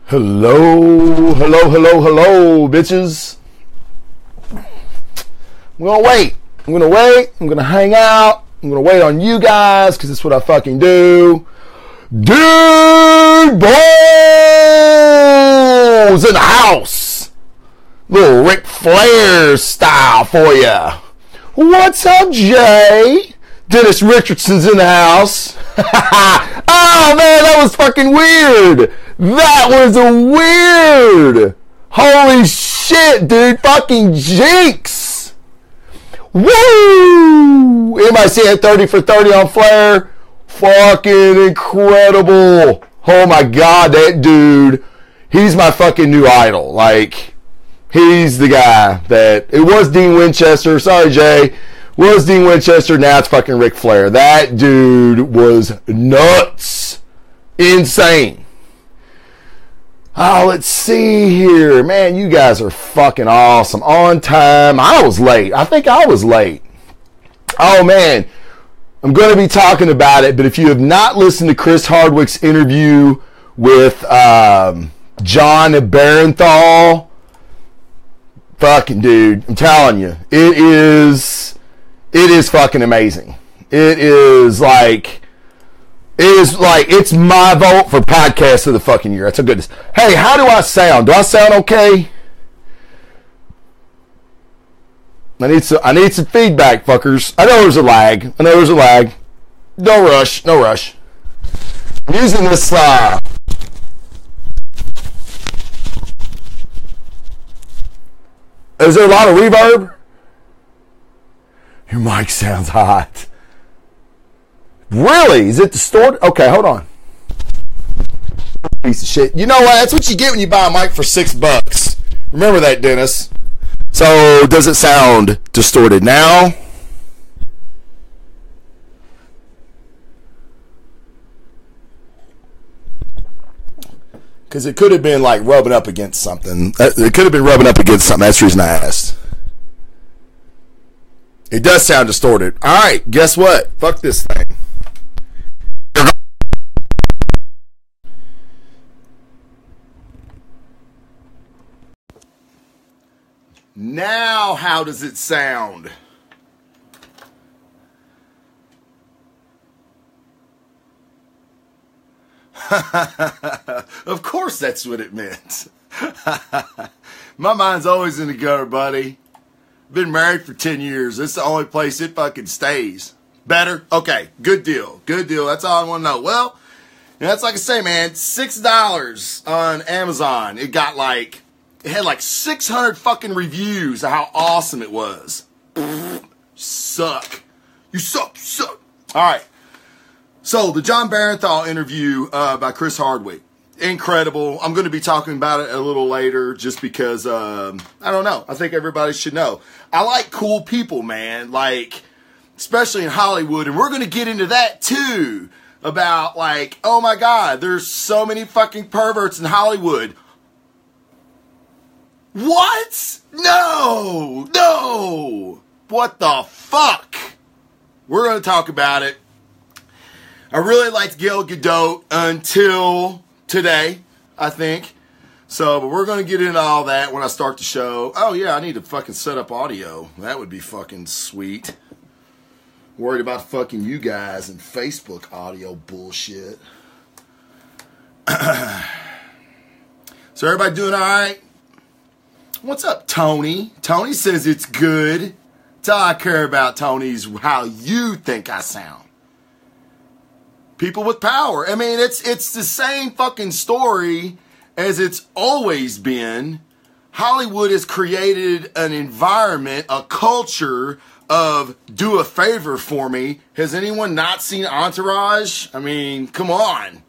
Hello, bitches. I'm gonna wait. I'm gonna hang out. I'm gonna wait on you guys because that's what I fucking do. Dude, balls in the house. Little Ric Flair style for ya. What's up, Jay? Dennis Richardson's in the house. Oh man, that was fucking weird. That was weird. Holy shit, dude. Fucking jinx. Woo! Anybody see that 30 for 30 on Flair? Fucking incredible. Oh my god, that dude. He's my fucking new idol. Like, he's the guy that... It was Dean Winchester. Sorry, Jay. Was Dean Winchester. Now it's fucking Ric Flair. That dude was nuts. Insane. Oh, let's see here. Man, you guys are fucking awesome. On time. I was late. I think I was late. Oh, man. I'm going to be talking about it, but if you have not listened to Chris Hardwick's interview with John Barenthal, fucking dude, I'm telling you, it is fucking amazing. It's my vote for podcast of the fucking year. That's a goodness. Hey, how do I sound? Do I sound okay? I need some feedback, fuckers. I know there's a lag. No rush. I'm using this, is there a lot of reverb? Your mic sounds hot. Really? Is it distorted? Okay, hold on. Piece of shit. You know what? That's what you get when you buy a mic for $6. Remember that, Dennis. So, does it sound distorted now? Because it could have been like rubbing up against something. It could have been rubbing up against something. That's the reason I asked. It does sound distorted. Alright, guess what? Fuck this thing. Now, how does it sound? Of course that's what it meant. My mind's always in the gutter, buddy. Been married for 10 years. This is the only place it fucking stays. Better? Okay, good deal. That's all I want to know. Well, that's like I say, man, $6 on Amazon. It had like 600 fucking reviews of how awesome it was. Suck. You suck. Alright. So, the John Barenthal interview by Chris Hardwick. Incredible. I'm going to be talking about it a little later just because, I don't know. I think everybody should know. I like cool people, man. Like, especially in Hollywood. And we're going to get into that too. About like, oh my God, there's so many fucking perverts in Hollywood. What? No. What the fuck? We're going to talk about it. I really liked Gal Gadot until today, I think. So, but we're going to get into all that when I start the show. Oh yeah, I need to fucking set up audio. That would be fucking sweet. Worried about fucking you guys and Facebook audio bullshit. So everybody doing all right? What's up, Tony? Tony says it's good. That's all I care about, Tony's how you think I sound. People with power. I mean, it's the same fucking story as it's always been. Hollywood has created an environment, a culture of do a favor for me. Has anyone not seen Entourage? I mean, come on.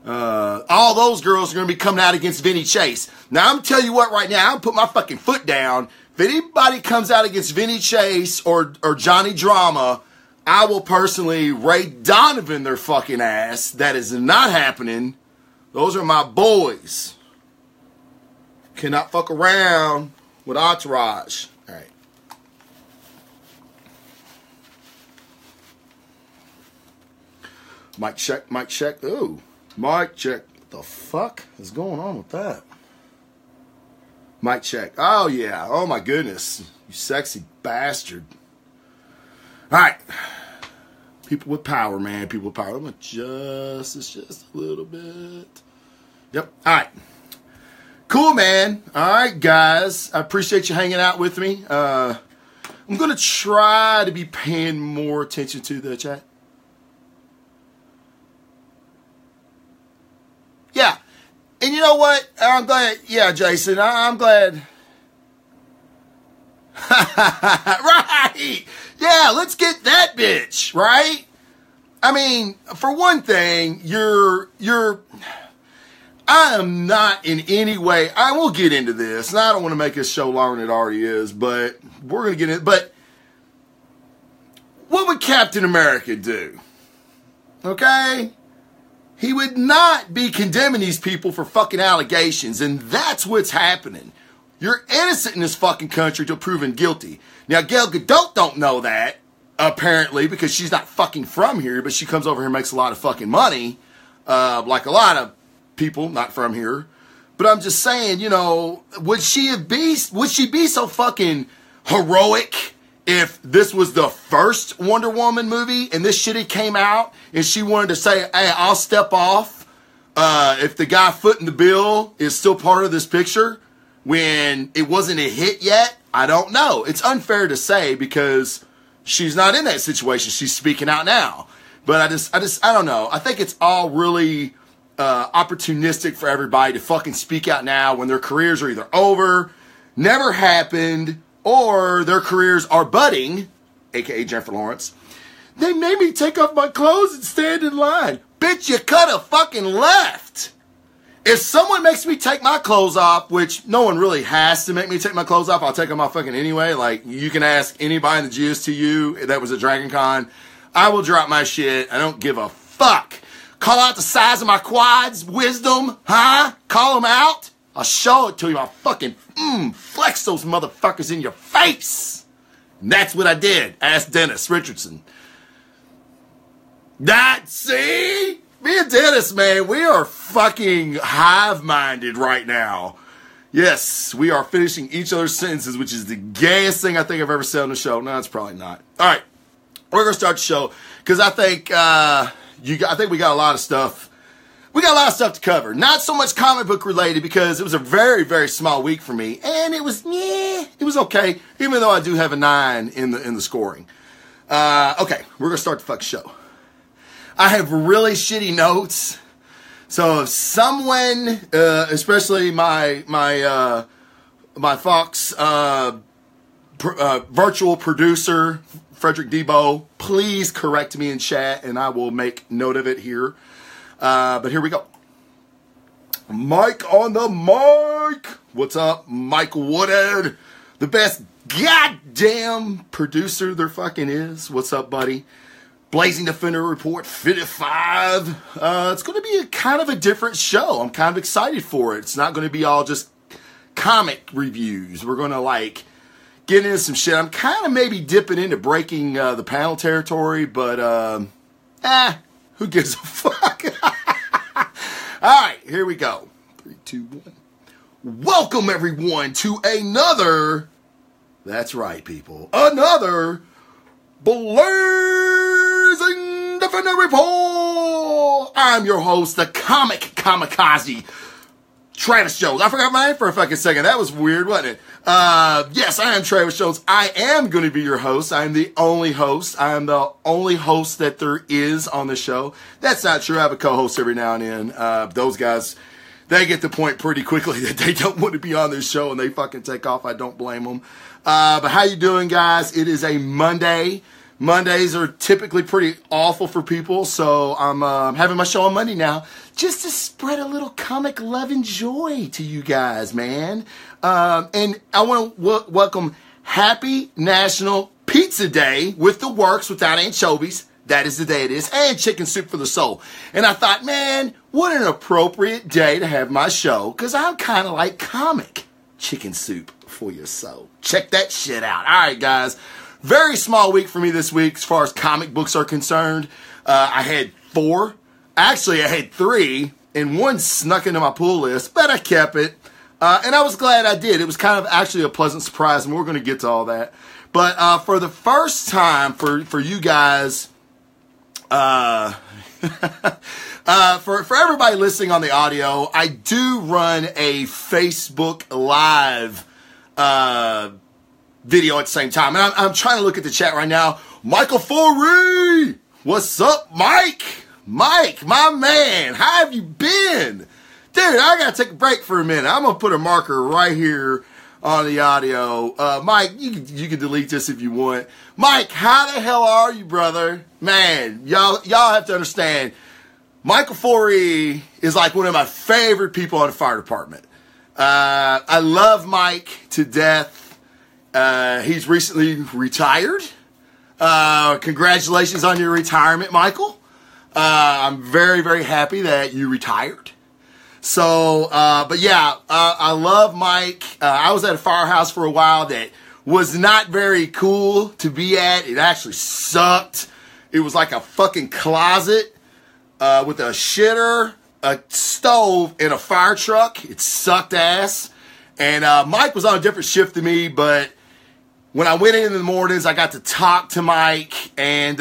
All those girls are going to be coming out against Vinny Chase. Now, I'm going to tell you what right now. I'm going to put my fucking foot down. If anybody comes out against Vinny Chase or Johnny Drama, I will personally Ray Donovan their fucking ass. That is not happening. Those are my boys. Cannot fuck around with Entourage. All right. Mic check. Ooh. Mic check. The fuck is going on with that? Mic check. Oh, yeah. Oh, my goodness. You sexy bastard. All right. People with power, man. People with power. I'm going to adjust this just a little bit. Yep. All right. Cool, man. All right, guys. I appreciate you hanging out with me. I'm going to try to be paying more attention to the chat. Yeah. And you know what? I'm glad. Yeah, Jason, I'm glad. Right. Yeah, let's get that bitch, right? I mean, for one thing, I am not in any way, I will get into this, and I don't want to make this show longer than it already is, but we're going to get in. But what would Captain America do? Okay? He would not be condemning these people for fucking allegations, and that's what's happening. You're innocent in this fucking country till proven guilty. Now, Gal Gadot don't know that, apparently, because she's not fucking from here, but she comes over here and makes a lot of fucking money, like a lot of people not from here. But I'm just saying, you know, would she be so fucking heroic if this was the first Wonder Woman movie and this shit had came out and she wanted to say, hey, I'll step off if the guy footing the bill is still part of this picture when it wasn't a hit yet? I don't know. It's unfair to say because she's not in that situation. She's speaking out now. But I don't know. I think it's all really opportunistic for everybody to fucking speak out now when their careers are either over, never happened, or their careers are budding, aka Jennifer Lawrence. They made me take off my clothes and stand in line. Bitch, you could have fucking left. If someone makes me take my clothes off, which no one really has to make me take my clothes off, I'll take them off fucking anyway. Like, you can ask anybody in the GSTU that was at Dragon Con. I will drop my shit. I don't give a fuck. Call out the size of my quads, wisdom, huh? Call them out. I'll show it to you. I'll fucking flex those motherfuckers in your face. And that's what I did. Ask Dennis Richardson. See? Me and Dennis, man, we are fucking hive-minded right now. Yes, we are finishing each other's sentences, which is the gayest thing I think I've ever said on the show. No, it's probably not. All right, we're going to start the show because I think I think we got a lot of stuff. We got a lot of stuff to cover. Not so much comic book related because it was a very, very small week for me. And it was okay. Even though I do have a 9 in the scoring. Okay, we're going to start the fucking show. I have really shitty notes. So if someone, especially my Fox virtual producer, Frederick Debo, please correct me in chat and I will make note of it here. But here we go. Mike on the mic. What's up, Mike Woodhead? The best goddamn producer there fucking is. What's up, buddy? Blazing Defender Report 55. It's going to be kind of a different show. I'm kind of excited for it. It's not going to be all just comic reviews. We're going to get into some shit. I'm kind of maybe dipping into breaking the panel territory, but who gives a fuck? All right, here we go. 3, 2, 1. Welcome everyone to another. That's right, people. Another Blazing Defender Report. I'm your host, the comic kamikaze, Travis Jones. I forgot my name for a fucking second. That was weird, wasn't it? Yes, I am Travis Jones. I am going to be your host. I am the only host. I am the only host that there is on the show. That's not true. I have a co-host every now and then. Those guys, they get the point pretty quickly that they don't want to be on this show and they fucking take off. I don't blame them. But how you doing, guys? It is a Monday. Mondays are typically pretty awful for people, so I'm having my show on Monday now just to spread a little comic love and joy to you guys, man. And I want to welcome Happy National Pizza Day with the works without anchovies. That is the day it is. And chicken soup for the soul. And I thought, man, what an appropriate day to have my show, because I'm kind of like comic chicken soup for your soul. Check that shit out. All right, guys. Very small week for me this week as far as comic books are concerned. I had 4. Actually, I had 3. and one snuck into my pull list, but I kept it. And I was glad I did. It was kind of actually a pleasant surprise, and we're going to get to all that. But for the first time, for you guys, for everybody listening on the audio, I do run a Facebook Live video at the same time. And I'm trying to look at the chat right now. Michael Forey! What's up, Mike? Mike, my man, how have you been? Dude, I got to take a break for a minute. I'm going to put a marker right here on the audio. Mike, you can delete this if you want. Mike, how the hell are you, brother? Man, y'all have to understand, Michael Forey is like one of my favorite people in the fire department. I love Mike to death. He's recently retired. Congratulations on your retirement, Michael. I'm very, very happy that you retired. So, but yeah, I love Mike. I was at a firehouse for a while that was not very cool to be at. It actually sucked. It was like a fucking closet, with a shitter, a stove, and a fire truck. It sucked ass. And, Mike was on a different shift than me, but when I went in the mornings, I got to talk to Mike, and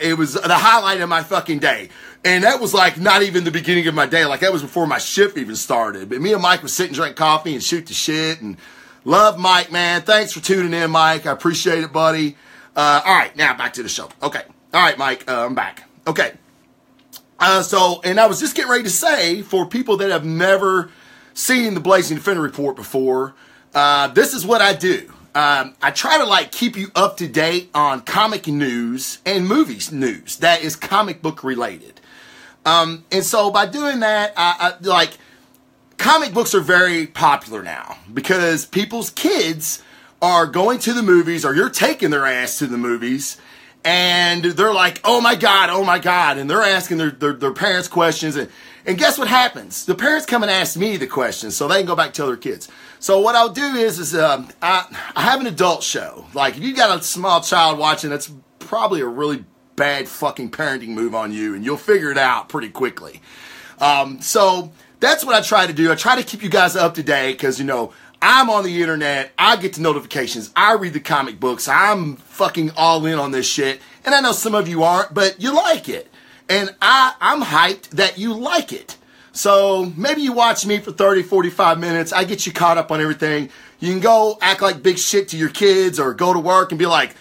it was the highlight of my fucking day. And that was like not even the beginning of my day. Like that was before my shift even started. But me and Mike would sit and drink coffee and shoot the shit. And love Mike, man. Thanks for tuning in, Mike. I appreciate it, buddy. All right, now back to the show. Okay. All right, Mike, I'm back. Okay. And I was just getting ready to say, for people that have never seen the Blazing Defender Report before, this is what I do. I try to like keep you up to date on comic news and movies news that is comic book related. And so by doing that, I like comic books are very popular now because people's kids are going to the movies, or you're taking their ass to the movies, and they're like, oh my God, and they're asking their parents questions, and guess what happens? The parents come and ask me the questions so they can go back and tell their kids. So what I'll do is I have an adult show. Like if you got a small child watching, that's probably a really bad fucking parenting move on you, and you'll figure it out pretty quickly. So that's what I try to do. I try to keep you guys up to date because, you know, I'm on the internet. I get the notifications. I read the comic books. I'm fucking all in on this shit. And I know some of you aren't, but you like it. And I'm hyped that you like it. So maybe you watch me for 30, 45 minutes. I get you caught up on everything. You can go act like big shit to your kids or go to work and be like,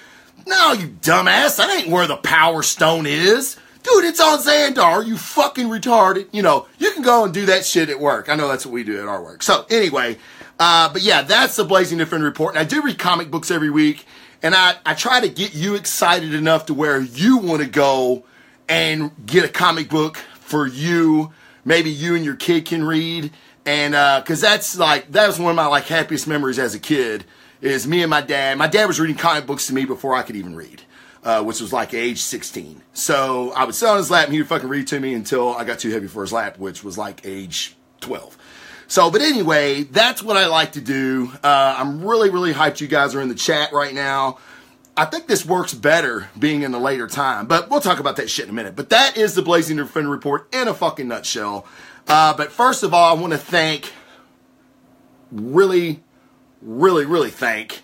no, you dumbass, that ain't where the Power Stone is. Dude, it's on Xandar, you fucking retarded. You know, you can go and do that shit at work. I know that's what we do at our work. So anyway, but yeah, that's the Blazing Defender Report. And I do read comic books every week. And I try to get you excited enough to where you want to go and get a comic book for you. Maybe you and your kid can read. And because that was one of my like happiest memories as a kid. Is me and my dad. My dad was reading comic books to me before I could even read, which was like age 16. So I would sit on his lap and he would fucking read to me until I got too heavy for his lap, which was like age 12. So, but anyway, that's what I like to do. I'm really, really hyped you guys are in the chat right now. I think this works better being in a later time, but we'll talk about that shit in a minute. But that is the Blazing Defender Report in a fucking nutshell. But first of all, I want to thank really thank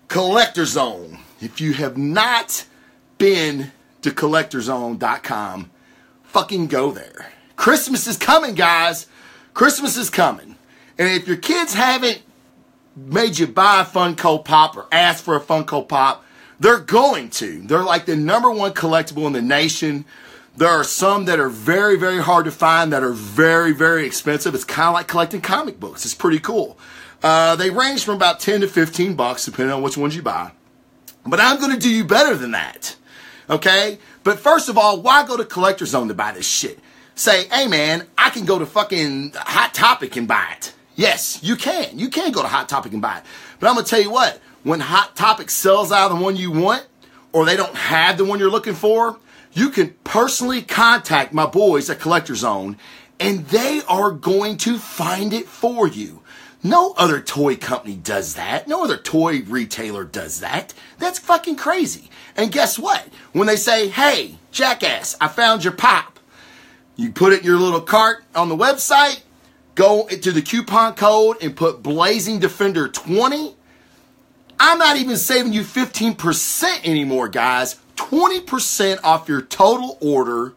Collector Zone. If you have not been to collectorzone.com, fucking go there. Christmas is coming, guys. Christmas is coming. And if your kids haven't made you buy a Funko Pop or ask for a Funko Pop, they're going to. They're like the #1 collectible in the nation. There are some that are very, very hard to find that are very, very expensive. It's kind of like collecting comic books. It's pretty cool. They range from about $10 to $15, depending on which ones you buy. But I'm going to do you better than that. Okay? But first of all, why go to Collector Zone to buy this shit? Say, hey man, I can go to fucking Hot Topic and buy it. Yes, you can. You can go to Hot Topic and buy it. But I'm going to tell you what, when Hot Topic sells out of the one you want, or they don't have the one you're looking for, you can personally contact my boys at Collector Zone, and they are going to find it for you. No other toy company does that. No other toy retailer does that. That's fucking crazy. And guess what? When they say, hey, jackass, I found your pop, You put it in your little cart on the website, go to the coupon code and put Blazing Defender 20. I'm not even saving you 15% anymore, guys. 20% off your total order.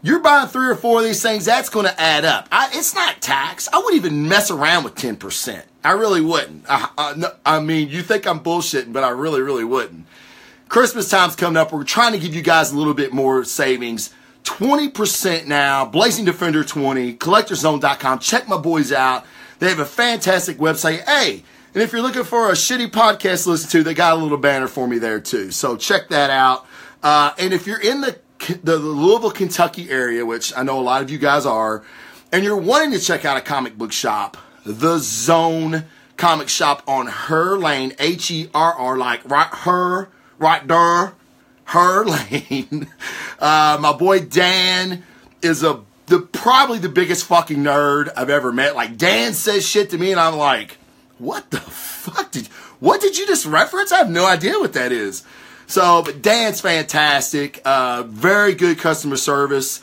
You're buying 3 or 4 of these things, that's going to add up. It's not tax. I wouldn't even mess around with 10%. I really wouldn't. I mean, you think I'm bullshitting, but I really, really wouldn't. Christmas time's coming up. We're trying to give you guys a little bit more savings. 20% now, Blazing Defender 20, collectorzone.com. Check my boys out. They have a fantastic website. Hey, and if you're looking for a shitty podcast to listen to, they got a little banner for me there too. So check that out. And if you're in the Louisville, Kentucky area, which I know a lot of you guys are, and you're wanting to check out a comic book shop, The Zone Comic Shop on Her Lane, Herr, like right there, Her Lane. My boy Dan is probably the biggest fucking nerd I've ever met. Like, Dan says shit to me and I'm like, what the fuck what did you just reference? I have no idea what that is. So, but Dan's fantastic. Very good customer service.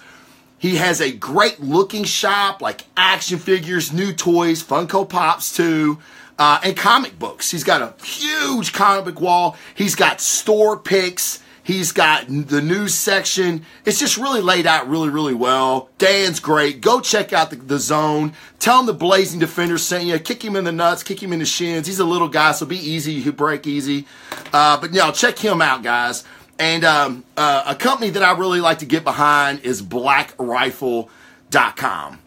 He has a great looking shop, like action figures, new toys, Funko Pops too, and comic books. He's got a huge comic book wall. He's got store picks. He's got the news section. It's just really laid out really, really well. Dan's great. Go check out the Zone. Tell him the Blazing Defender sent you. Kick him in the nuts. Kick him in the shins. He's a little guy, so be easy. He'll break easy. But check him out, guys. And a company that I really like to get behind is blackrifle.com.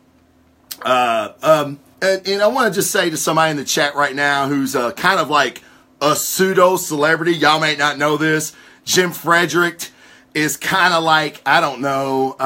And I want to just say to somebody in the chat right now who's kind of like a pseudo-celebrity. Y'all may not know this. Jim Frederick is kind of like, I don't know,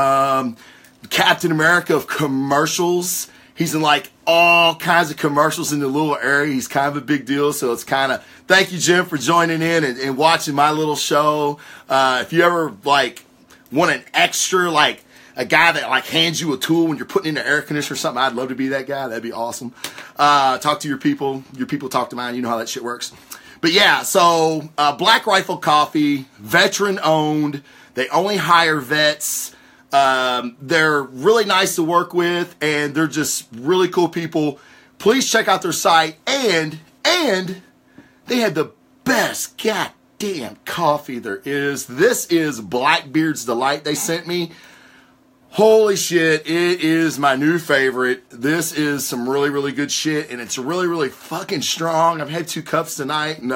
Captain America of commercials. He's in like all kinds of commercials in the little area. He's kind of a big deal. So it's kind of, thank you, Jim, for joining in and watching my little show. If you ever like want an extra, like a guy that like hands you a tool when you're putting in the air conditioner or something, I'd love to be that guy. That'd be awesome. Talk to your people talk to mine. You know how that shit works. But yeah, so Black Rifle Coffee, veteran owned. They only hire vets. They're really nice to work with, and they're just really cool people. Please check out their site, and they had the best goddamn coffee there is. This is Blackbeard's Delight they sent me. Holy shit, it is my new favorite. This is some really, really good shit, and it's really, really fucking strong. I've had 2 cups tonight, and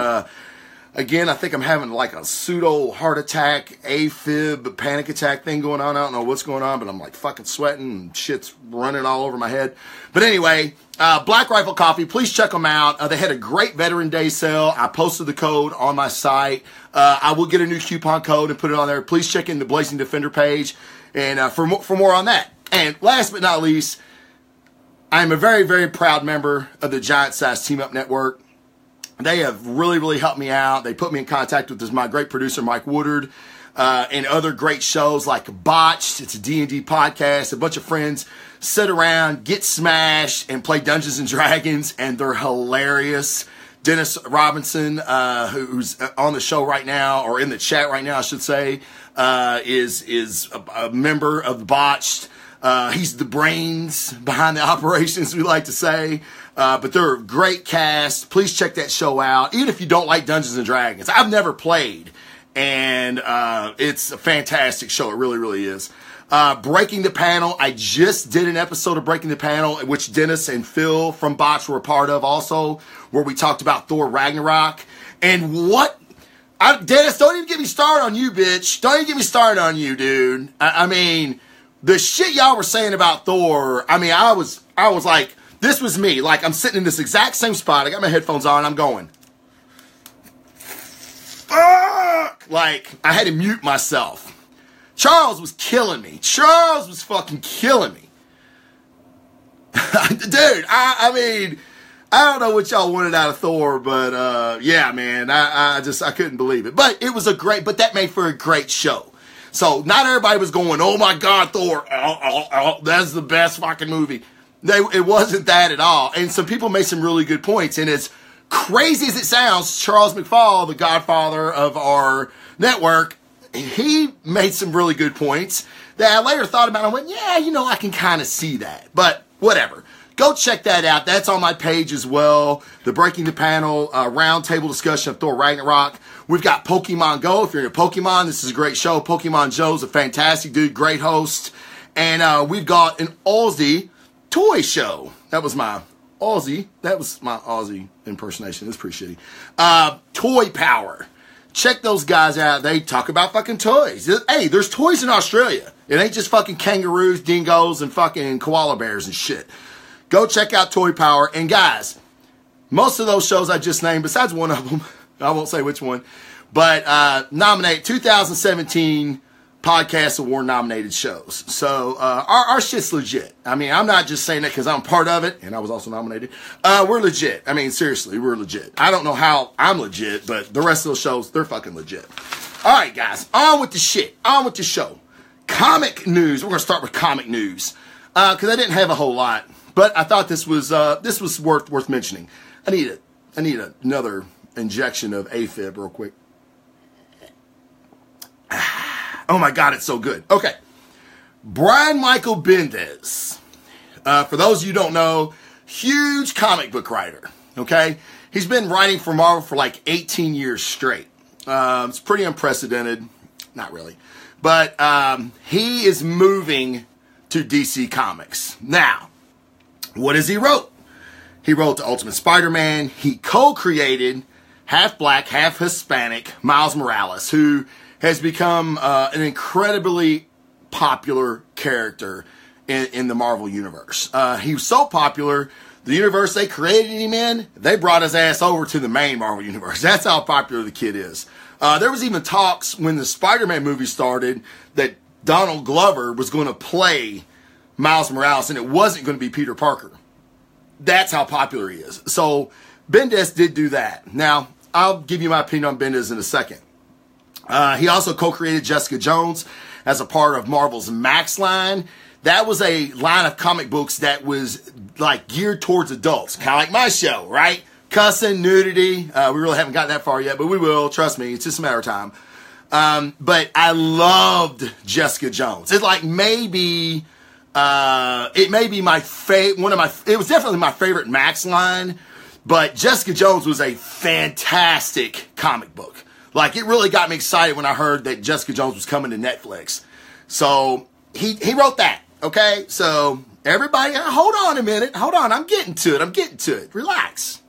again, I think I'm having like a pseudo heart attack, AFib, panic attack thing going on. I don't know what's going on, but I'm like fucking sweating, and shit's running all over my head. But anyway, Black Rifle Coffee, please check them out. They had a great Veteran Day sale. I posted the code on my site. I will get a new coupon code and put it on there. Please check in the Blazing Defender page. And for more on that. And last but not least, I'm a very, very proud member of the Giant Size Team Up Network. They have really, really helped me out. They put me in contact with my great producer, Mike Woodard, and other great shows like Botched. It's a D&D podcast. A bunch of friends sit around, get smashed, and play Dungeons & Dragons, and they're hilarious. Dennis Robinson, who's on the show right now, or in the chat right now, I should say, is a member of the Botched. He's the brains behind the operations, we like to say. But they're a great cast. Please check that show out. Even if you don't like Dungeons & Dragons. I've never played. And it's a fantastic show. It really, really is. Breaking the Panel. I just did an episode of Breaking the Panel, which Dennis and Phil from Botch were a part of also, where we talked about Thor Ragnarok. And what... Dennis, don't even get me started on you, bitch. Don't even get me started on you, dude. I mean, the shit y'all were saying about Thor, I mean, I was like, this was me. Like, I'm sitting in this exact same spot. I got my headphones on, I'm going, fuck! Like, I had to mute myself. Charles was killing me. Charles was fucking killing me. Dude, I mean... I don't know what y'all wanted out of Thor, but yeah, man, I couldn't believe it. But it was but that made for a great show. So not everybody was going, oh my God, Thor, that's the best fucking movie. It wasn't that at all. And some people made some really good points. And as crazy as it sounds, Charles McFall, the godfather of our network, he made some really good points that I later thought about. I went, yeah, I can kind of see that. But whatever. Go check that out. That's on my page as well. The Breaking the Panel roundtable discussion of Thor Ragnarok. We've got Pokemon Go. If you're into Pokemon, this is a great show. Pokemon Joe's a fantastic dude, great host. And we've got an Aussie toy show. That was my Aussie impersonation. It's pretty shitty. Toy Power. Check those guys out. They talk about fucking toys. Hey, there's toys in Australia. It ain't just fucking kangaroos, dingoes, and fucking koala bears and shit. Go check out Toy Power. And guys, most of those shows I just named, besides one of them, I won't say which one, but nominate 2017 Podcast Award nominated shows. So our shit's legit. I mean, I'm not just saying that because I'm part of it, and I was also nominated. We're legit. I mean, seriously, we're legit. I don't know how I'm legit, but the rest of those shows, they're fucking legit. All right, guys, on with the shit. On with the show. Comic news. We're going to start with comic news because I didn't have a whole lot. But I thought this was worth mentioning. I need another injection of AFib real quick. Oh my God, it's so good. Okay, Brian Michael Bendis. For those of you who don't know, huge comic book writer. Okay, he's been writing for Marvel for like 18 years straight. It's pretty unprecedented. Not really, but he is moving to DC Comics now. What has he wrote? He wrote The Ultimate Spider-Man. He co-created half black, half Hispanic Miles Morales, who has become an incredibly popular character in the Marvel Universe. He was so popular, the universe they created him in, they brought his ass over to the main Marvel Universe. That's how popular the kid is. There was even talks when the Spider-Man movie started that Donald Glover was going to play Miles Morales, and it wasn't going to be Peter Parker. That's how popular he is. So Bendis did do that. Now, I'll give you my opinion on Bendis in a second. He also co-created Jessica Jones as a part of Marvel's Max line. That was a line of comic books that was like geared towards adults, kind of like my show, right? Cussing, nudity. We really haven't gotten that far yet, but we will. Trust me, it's just a matter of time. But I loved Jessica Jones. It's like maybe... it may be my it was definitely my favorite Max line, but Jessica Jones was a fantastic comic book. Like, it really got me excited when I heard that Jessica Jones was coming to Netflix. So he wrote that. Okay. So everybody, hold on a minute. Hold on. I'm getting to it. Relax.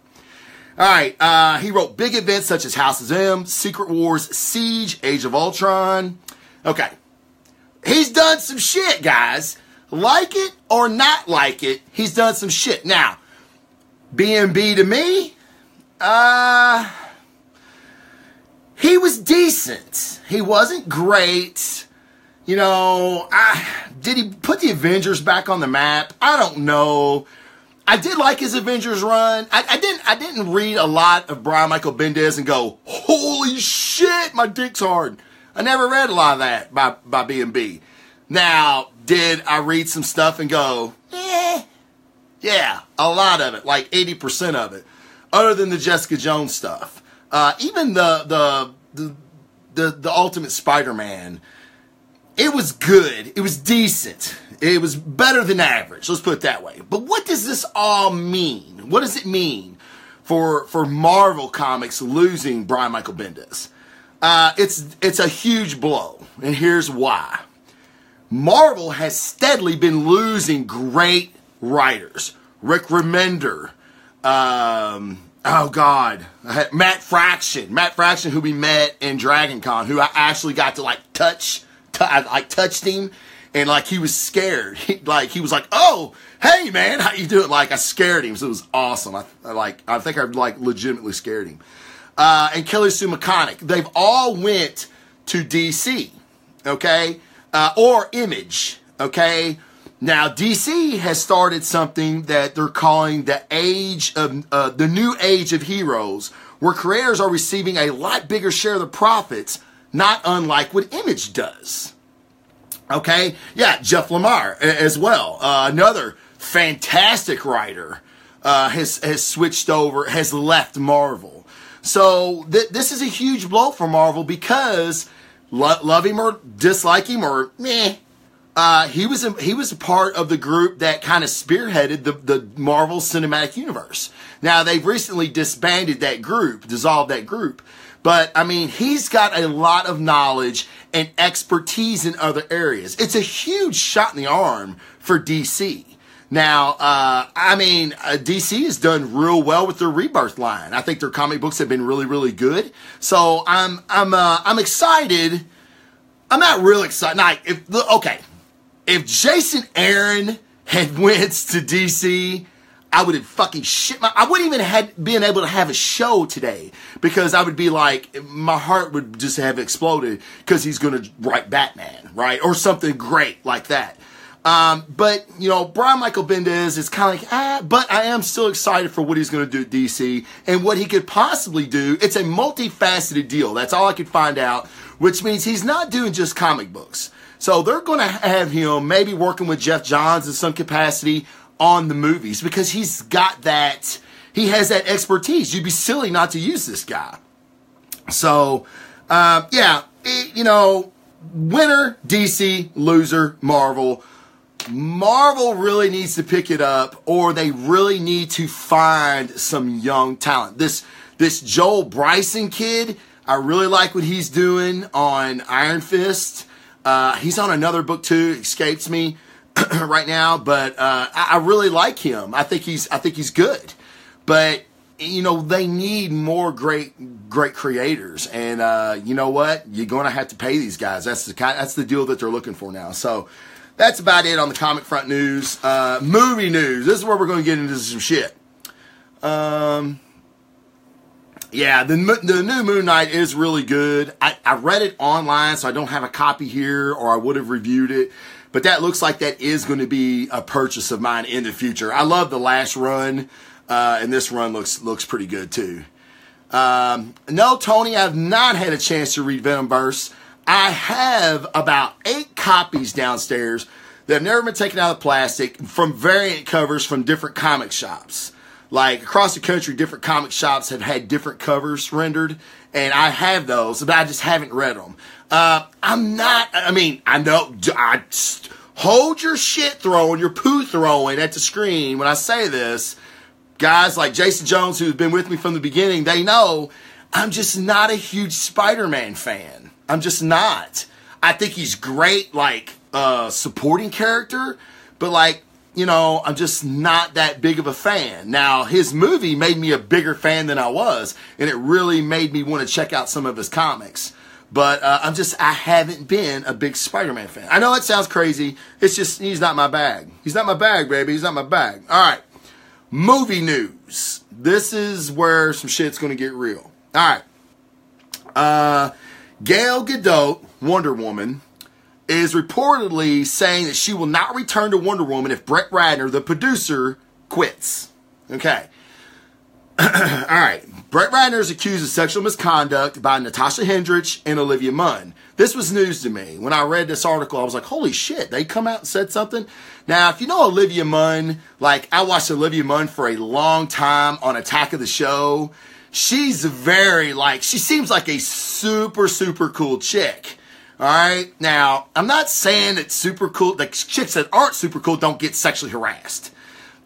All right. He wrote big events such as House of M, Secret Wars, Siege, Age of Ultron. Okay. He's done some shit, guys. Like it or not like it, he's done some shit. Now, B&B to me, he was decent. He wasn't great. Did he put the Avengers back on the map? I don't know. I did like his Avengers run. I didn't read a lot of Brian Michael Bendis and go, holy shit, my dick's hard. I never read a lot of that by B&B. Now, did I read some stuff and go, yeah, a lot of it, like 80% of it, other than the Jessica Jones stuff. Even the Ultimate Spider-Man, it was good. It was decent. It was better than average. Let's put it that way. But what does this all mean? What does it mean for Marvel Comics losing Brian Michael Bendis? It's a huge blow, and here's why. Marvel has steadily been losing great writers. Rick Remender. Matt Fraction, who we met in Dragon Con, who I actually got to I touched him, and like he was scared. He was like, "Oh, hey man, how you doing?" Like I scared him, so it was awesome. I think I legitimately scared him. And Kelly Sue McConaughey, they've all went to DC, okay, or Image, okay. Now DC has started something that they're calling the new age of heroes, where creators are receiving a lot bigger share of the profits, not unlike what Image does. Okay, yeah, Jeff Lemire as well, another fantastic writer, has switched over, has left Marvel. So this is a huge blow for Marvel because love him or dislike him or meh, He was a part of the group that kind of spearheaded the Marvel Cinematic Universe. Now, they've recently disbanded that group, dissolved that group. But, I mean, he's got a lot of knowledge and expertise in other areas. It's a huge shot in the arm for DC. Now, DC has done real well with their Rebirth line. I think their comic books have been really, really good. So I'm excited. I'm not real excited. Like, if Jason Aaron had went to DC, I would have fucking I wouldn't even have been able to have a show today, because I would be like, my heart would just have exploded because he's going to write Batman, right? Or something great like that. But, Brian Michael Bendis is kind of like, but I am still excited for what he's going to do at DC and what he could possibly do. It's a multifaceted deal. That's all I could find out, which means he's not doing just comic books. So they're going to have him maybe working with Jeff Johns in some capacity on the movies, because he's got that, he has that expertise. You'd be silly not to use this guy. So, winner, DC, loser, Marvel. Marvel really needs to pick it up, or they really need to find some young talent. This Joel Bryson kid, I really like what he's doing on Iron Fist. He's on another book too, escapes me right now, but I really like him. I think he's good. But they need more great creators, and you know what? You're going to have to pay these guys. That's the deal that they're looking for now. So that's about it on the comic front news. Movie news. This is where we're going to get into some shit. The new Moon Knight is really good. I read it online, so I don't have a copy here, or I would have reviewed it. But that looks like that is going to be a purchase of mine in the future. I love the last run, and this run looks pretty good too. No, Tony, I've not had a chance to read Venomverse. I have about 8 copies downstairs that have never been taken out of plastic, from variant covers from different comic shops. Like, across the country, different comic shops have had different covers rendered, and I have those, but I just haven't read them. Hold your shit throwing, your poo throwing at the screen when I say this. Guys like Jason Jones, who's been with me from the beginning, they know I'm just not a huge Spider-Man fan. I'm just not. I think he's great, supporting character, but I'm just not that big of a fan. Now, his movie made me a bigger fan than I was, and it really made me want to check out some of his comics. But I haven't been a big Spider-Man fan. I know it sounds crazy. It's just, he's not my bag. He's not my bag, baby. He's not my bag. All right. Movie news. This is where some shit's going to get real. All right. Gal Gadot, Wonder Woman, is reportedly saying that she will not return to Wonder Woman if Brett Ratner, the producer, quits. Okay. All right. Brett Ratner is accused of sexual misconduct by Natasha Hendricks and Olivia Munn. This was news to me. When I read this article, I was like, holy shit, they come out and said something? Now, if you know Olivia Munn, I watched Olivia Munn for a long time on Attack of the Show. She's she seems like a super, super cool chick. All right. Now, I'm not saying that super cool, chicks that aren't super cool don't get sexually harassed.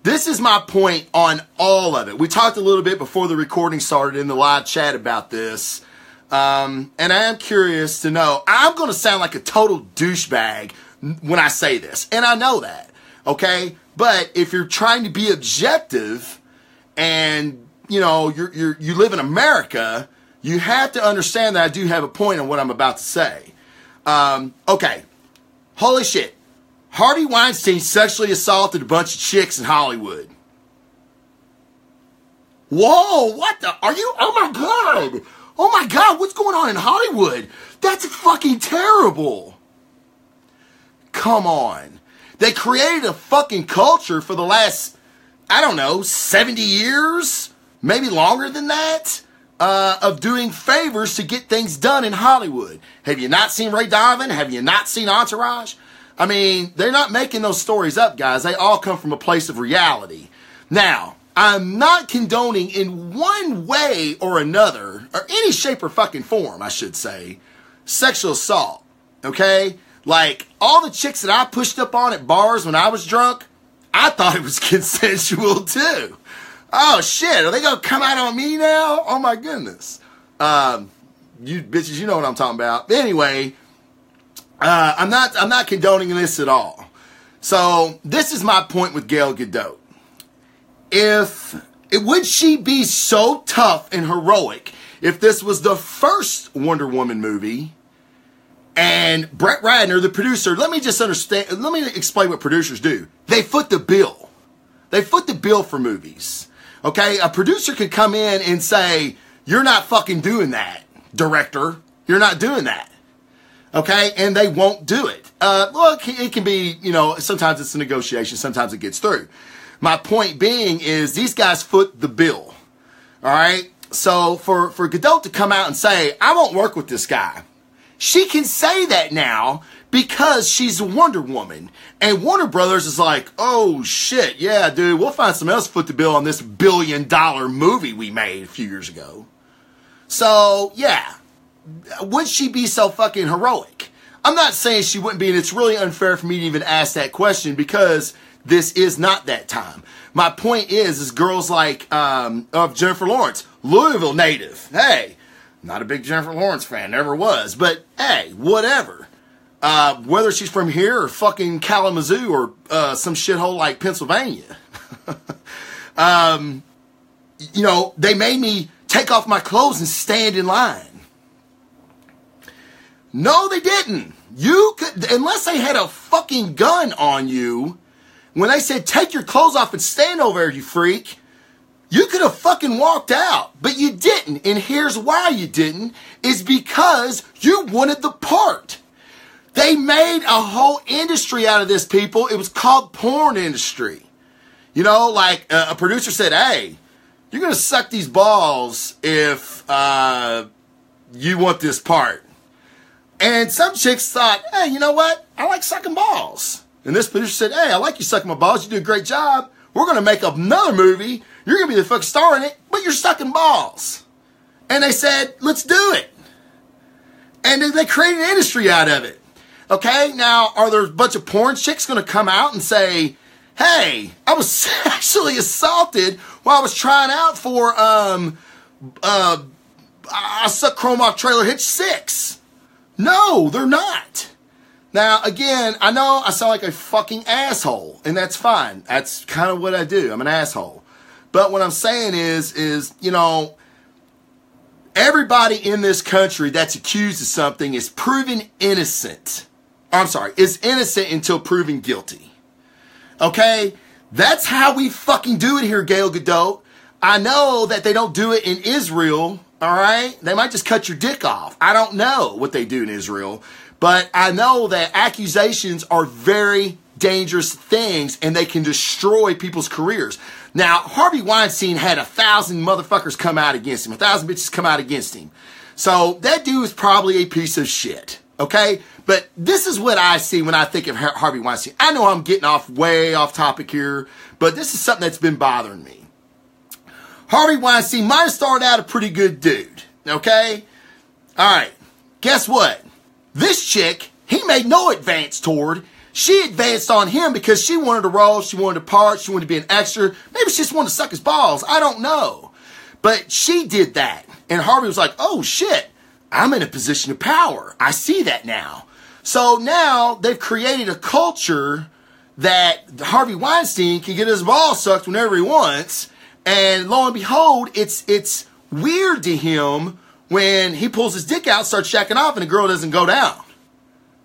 This is my point on all of it. We talked a little bit before the recording started in the live chat about this. And I am curious to know, I'm going to sound like a total douchebag when I say this. And I know that. Okay. But if you're trying to be objective and, you live in America, you have to understand that I do have a point on what I'm about to say. Okay. Holy shit. Harvey Weinstein sexually assaulted a bunch of chicks in Hollywood. Whoa, what the? Oh my God. Oh my God, what's going on in Hollywood? That's fucking terrible. Come on. They created a fucking culture for the last, 70 years? Maybe longer than that? Of doing favors to get things done in Hollywood. Have you not seen Ray Donovan? Have you not seen Entourage? They're not making those stories up, guys. They all come from a place of reality. Now, I'm not condoning in one way or another, or any shape or fucking form, I should say, sexual assault. Okay? Like, all the chicks that I pushed up on at bars when I was drunk, I thought it was consensual too. Oh shit, are they gonna come out on me now? Oh my goodness. You bitches, you know what I'm talking about. Anyway, I'm not condoning this at all. So this is my point with Gal Gadot. Would she be so tough and heroic if this was the first Wonder Woman movie and Brett Ratner, the producer, let me explain what producers do. They foot the bill. They foot the bill for movies. Okay? A producer could come in and say, you're not fucking doing that, director. You're not doing that. Okay? And they won't do it. Look, it can be, sometimes it's a negotiation, sometimes it gets through. My point being is these guys foot the bill. All right? So for Gadot to come out and say, I won't work with this guy. She can say that now because she's a Wonder Woman. And Warner Brothers is like, oh shit, yeah, dude, we'll find someone else to foot the bill on this $1 billion movie we made a few years ago. So, yeah. Would she be so fucking heroic? I'm not saying she wouldn't be, and it's really unfair for me to even ask that question because this is not that time. My point is girls like of Jennifer Lawrence, Louisville native. Hey, not a big Jennifer Lawrence fan, never was, but hey, whatever. Whether she's from here or fucking Kalamazoo or some shithole like Pennsylvania. They made me take off my clothes and stand in line. No, they didn't. You could, unless they had a fucking gun on you, when they said, take your clothes off and stand over there, you freak, you could have fucking walked out. But you didn't. And here's why you didn't, is because you wanted the part. They made a whole industry out of this, people. It was called porn industry. Like a producer said, hey, you're going to suck these balls if you want this part. And some chicks thought, hey, you know what? I like sucking balls. And this producer said, hey, I like you sucking my balls. You do a great job. We're going to make another movie. You're going to be the fucking star in it, but you're sucking balls. And they said, let's do it. And they created an industry out of it. Okay, now, are there a bunch of porn chicks going to come out and say, hey, I was sexually assaulted while I was trying out for I Suck Chrome Off Trailer Hitch 6? No, they're not. Now, again, I know I sound like a fucking asshole, and that's fine. That's kind of what I do. I'm an asshole. But what I'm saying is, everybody in this country that's accused of something is proven innocent. Is innocent until proven guilty. Okay? That's how we fucking do it here, Gal Gadot. I know that they don't do it in Israel, all right? They might just cut your dick off. I don't know what they do in Israel. But I know that accusations are very dangerous things and they can destroy people's careers. Now, Harvey Weinstein had 1,000 motherfuckers come out against him. 1,000 bitches come out against him. So that dude is probably a piece of shit. Okay? But this is what I see when I think of Harvey Weinstein. I know I'm getting way off topic here, but this is something that's been bothering me. Harvey Weinstein might have started out a pretty good dude. Okay? All right. Guess what? This chick, he made no advance toward. She advanced on him because she wanted a role, she wanted a part, she wanted to be an extra. Maybe she just wanted to suck his balls. I don't know. But she did that. And Harvey was like, oh shit, I'm in a position of power. I see that now. So now they've created a culture that Harvey Weinstein can get his balls sucked whenever he wants. And lo and behold, it's weird to him when he pulls his dick out, starts shacking off, and the girl doesn't go down.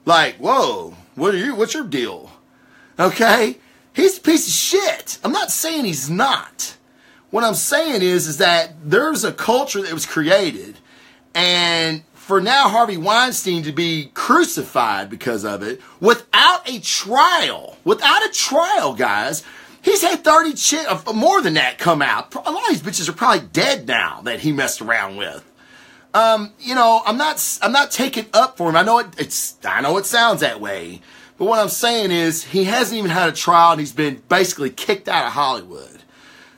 Like, whoa, what's your deal? Okay? He's a piece of shit. I'm not saying he's not. What I'm saying is that there's a culture that was created, and for now Harvey Weinstein to be crucified because of it, without a trial, guys, he's had 30 chicks, more than that, come out. A lot of these bitches are probably dead now that he messed around with. I'm not taking up for him. I know it sounds that way. But what I'm saying is he hasn't even had a trial and he's been basically kicked out of Hollywood.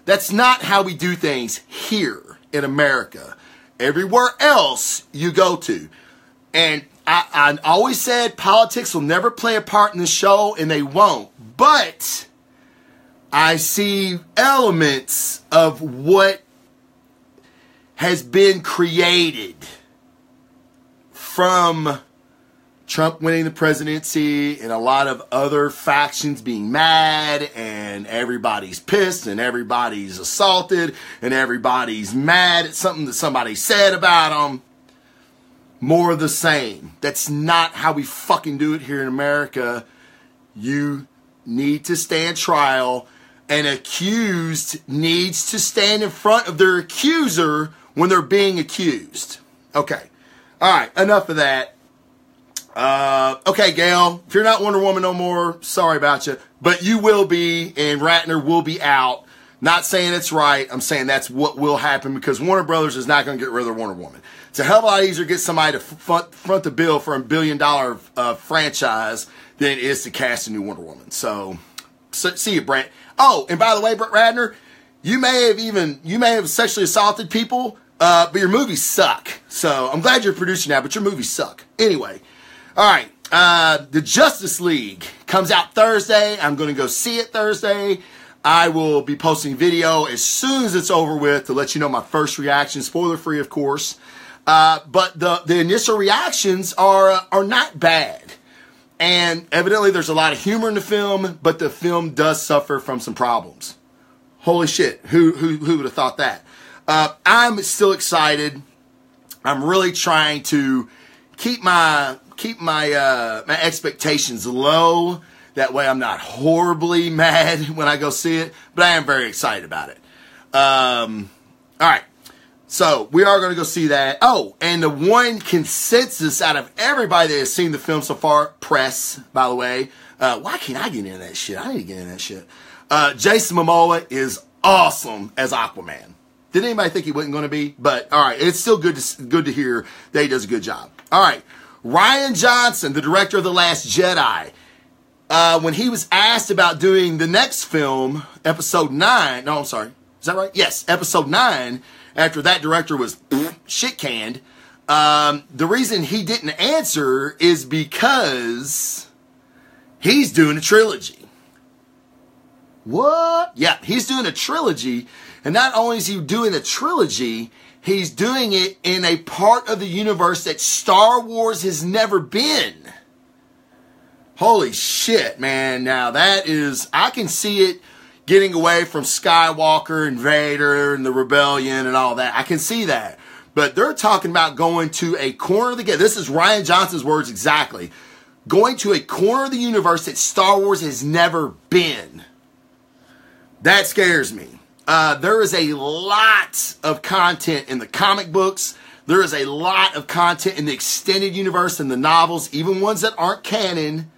That's not how we do things here in America. Everywhere else you go to. And I always said politics will never play a part in the show, and they won't. But I see elements of what has been created from Trump winning the presidency and a lot of other factions being mad, and everybody's pissed and everybody's assaulted and everybody's mad at something that somebody said about them. More of the same. That's not how we fucking do it here in America. You need to stand trial. An accused needs to stand in front of their accuser when they're being accused. Okay. All right. Enough of that. Okay, Gail. If you're not Wonder Woman no more, sorry about you. But you will be, and Ratner will be out. Not saying it's right. I'm saying that's what will happen, because Warner Brothers is not going to get rid of Wonder Woman. It's a hell of a lot easier to get somebody to front the bill for $1 billion franchise than it is to cast a new Wonder Woman. So see you, Brent. Oh, and by the way, Brett Ratner, you may have sexually assaulted people, but your movies suck. So I'm glad you're producing now, but your movies suck. Anyway, all right. The Justice League comes out Thursday. I'm going to go see it Thursday. I will be posting video as soon as it's over with to let you know my first reaction, spoiler free, of course. But the initial reactions are not bad. And evidently there's a lot of humor in the film, but the film does suffer from some problems. Holy shit. Who would have thought that? I'm still excited. I'm really trying to keep my expectations low. That way I'm not horribly mad when I go see it, but I am very excited about it. All right. So we are going to go see that. Oh, and the one consensus out of everybody that has seen the film so far, press, by the way. Why can't I get into that shit? I need to get into that shit. Jason Momoa is awesome as Aquaman. Did anybody think he wasn't going to be? But all right, it's still good to hear that he does a good job. All right, Rian Johnson, the director of The Last Jedi. When he was asked about doing the next film, Episode 9. No, I'm sorry. Is that right? Yes, Episode 9. After that director was shit canned, the reason he didn't answer is because he's doing a trilogy. What? Yeah, he's doing a trilogy, and not only is he doing a trilogy, he's doing it in a part of the universe that Star Wars has never been. Holy shit, man. Now that is, I can see it getting away from Skywalker and Vader and the Rebellion and all that. I can see that. But they're talking about going to a corner of the game. This is Rian Johnson's words exactly. Going to a corner of the universe that Star Wars has never been. That scares me. There is a lot of content in the comic books. There is a lot of content in the extended universe and the novels, even ones that aren't canon.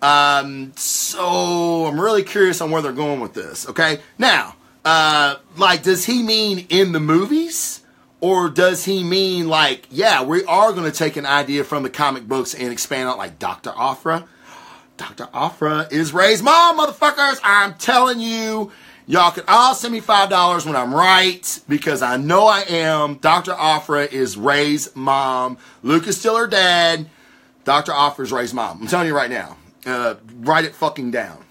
So I'm really curious on where they're going with this. Okay. Now, does he mean in the movies, or does he mean like, yeah, we are going to take an idea from the comic books and expand on, like Dr. Aphra? Dr. Aphra is Ray's mom, motherfuckers. I'm telling you, y'all can all send me $5 when I'm right, because I know I am. Dr. Aphra is Ray's mom. Luke is still her dad. Dr. Aphra is Ray's mom. I'm telling you right now. Write it fucking down.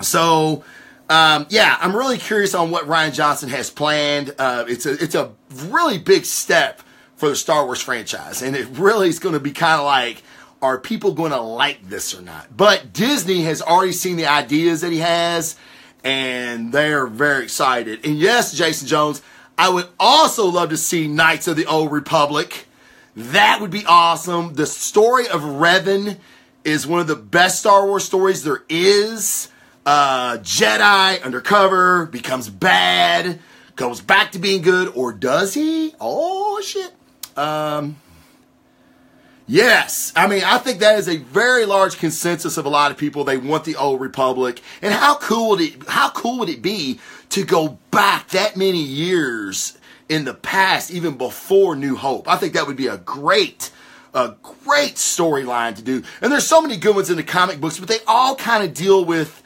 So, yeah, I'm really curious on what Rian Johnson has planned. It's a really big step for the Star Wars franchise, and it really is going to be kind of like, are people going to like this or not? But Disney has already seen the ideas that he has, and they're very excited. And yes, Jason Jones, I would also love to see Knights of the Old Republic. That would be awesome. The story of Revan is one of the best Star Wars stories there is. Jedi, undercover, becomes bad, goes back to being good, or does he? Oh, shit. Yes. I mean, I think that is a very large consensus of a lot of people. They want the Old Republic. And how cool would it be to go back that many years in the past, even before New Hope? I think that would be a great storyline to do. And there's so many good ones in the comic books, but they all kind of deal with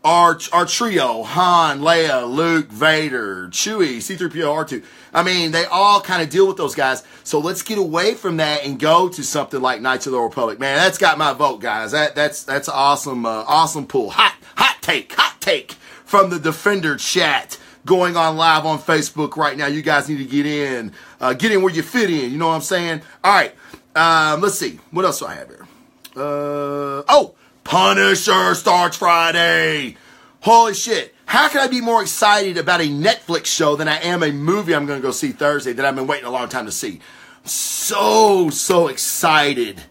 our trio, Han, Leia, Luke, Vader, Chewie, C-3PO, R2. I mean, they all kind of deal with those guys. So let's get away from that and go to something like Knights of the Old Republic. Man, that's got my vote, guys. That's awesome, awesome pull. Hot take from the Defender chat going on live on Facebook right now. You guys need to get in where you fit in. You know what I'm saying? All right. Let's see. What else do I have here? Punisher starts Friday. Holy shit. How can I be more excited about a Netflix show than I am a movie I'm going to go see Thursday that I've been waiting a long time to see? So excited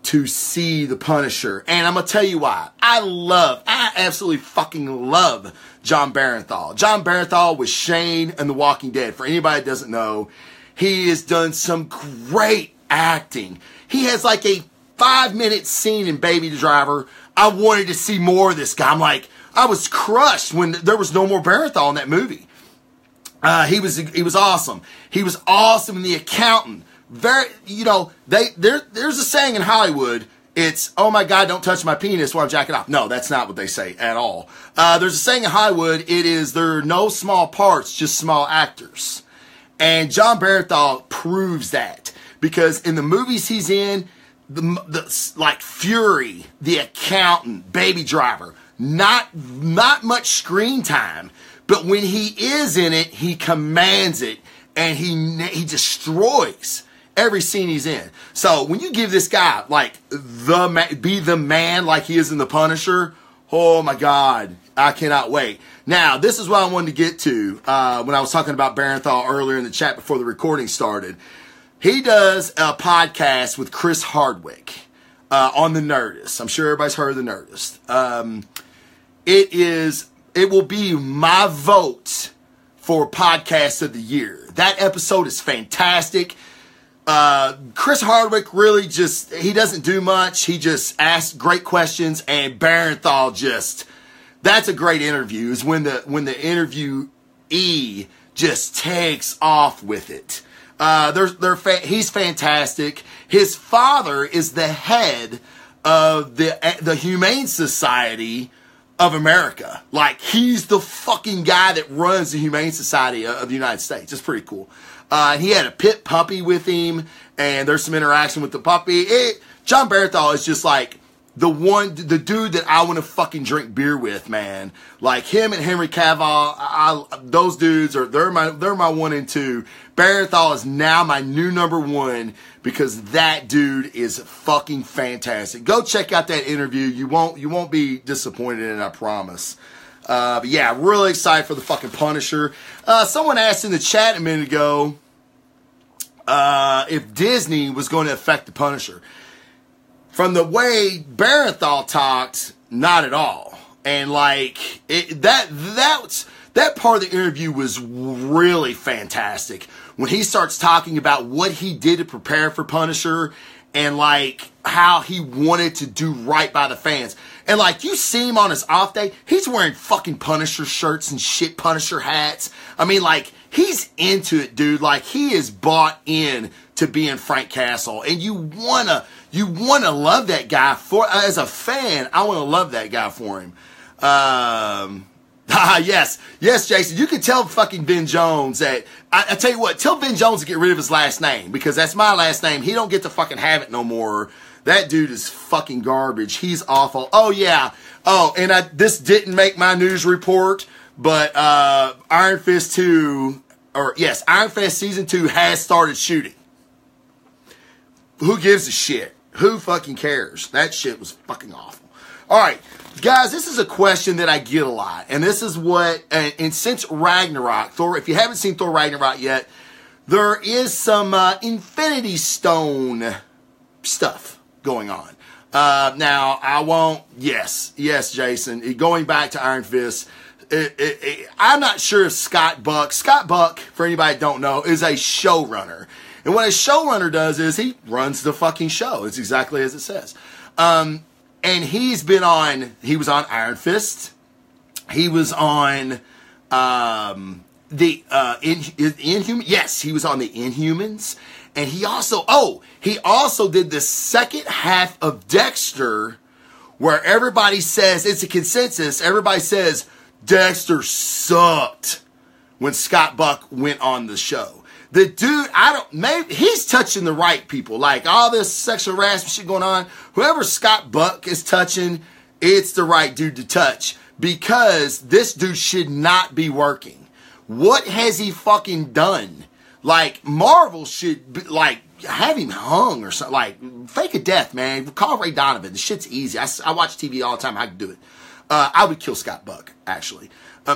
to see The Punisher. And I'm going to tell you why. I absolutely fucking love John Barenthal. John Barenthal was Shane in The Walking Dead. For anybody that doesn't know, he has done some great acting. He has like a 5-minute scene in Baby Driver. I wanted to see more of this guy. I'm like, I was crushed when there was no more Barenthal in that movie. He was awesome. He was awesome in The Accountant. There's a saying in Hollywood. It's, oh my God, don't touch my penis while I'm jacking off. No, that's not what they say at all. There's a saying in Hollywood. It is, there are no small parts, just small actors. And John Barenthal proves that. Because in the movies he's in, like Fury, The Accountant, Baby Driver, not much screen time, but when he is in it, he commands it, and he destroys every scene he's in. So when you give this guy like be the man like he is in The Punisher, oh my God, I cannot wait. Now this is what I wanted to get to when I was talking about Barenthal earlier in the chat before the recording started. He does a podcast with Chris Hardwick on the Nerdist. I'm sure everybody's heard of the Nerdist. It will be my vote for podcast of the year. That episode is fantastic. Chris Hardwick really he doesn't do much. He just asks great questions, and Barenthal that's a great interview. Is when the interviewee just takes off with it. He's fantastic. His father is the head of the Humane Society of America. Like, he's the fucking guy that runs the Humane Society of the United States. It's pretty cool. He had a pit puppy with him, and there's some interaction with the puppy. John Barenthal is just like the dude that I want to fucking drink beer with, man. Like him and Henry Cavill, those dudes they're my 1 and 2. Barenthal is now my new number 1 because that dude is fucking fantastic. Go check out that interview. You won't be disappointed in it, I promise. But yeah, really excited for the fucking Punisher. Someone asked in the chat a minute ago if Disney was going to affect the Punisher. From the way Barenthal talked, not at all. And like that part of the interview was really fantastic. When he starts talking about what he did to prepare for Punisher and like how he wanted to do right by the fans. And like you see him on his off day, he's wearing fucking Punisher shirts and shit, Punisher hats. I mean, like, he's into it, dude. Like, he is bought in to being Frank Castle. And you wanna love that guy as a fan. I wanna love that guy for him. Yes, Jason. You can tell fucking Ben Jones that. I tell you what, tell Ben Jones to get rid of his last name because that's my last name. He don't get to fucking have it no more. That dude is fucking garbage. He's awful. Oh yeah. Oh, and this didn't make my news report, but Iron Fist Season 2 has started shooting. Who gives a shit? Who fucking cares? That shit was fucking awful. All right. Guys, this is a question that I get a lot. And this is what, and since Ragnarok, Thor, if you haven't seen Thor Ragnarok yet, there is some Infinity Stone stuff going on. Now, I won't, yes, Jason, going back to Iron Fist, I'm not sure if Scott Buck, for anybody that don't know, is a showrunner. And what a showrunner does is he runs the fucking show. It's exactly as it says. And he was on Iron Fist. He was on the Inhumans. Yes, he was on the Inhumans. And he also did the second half of Dexter where everybody says, it's a consensus, everybody says Dexter sucked when Scott Buck went on the show. The dude, maybe he's touching the right people. Like all this sexual harassment shit going on, whoever Scott Buck is touching, it's the right dude to touch. Because this dude should not be working. What has he fucking done? Like, Marvel should be, like, have him hung or something. Like, fake a death, man. Call Ray Donovan. The shit's easy. I watch TV all the time. I can do it. I would kill Scott Buck, actually.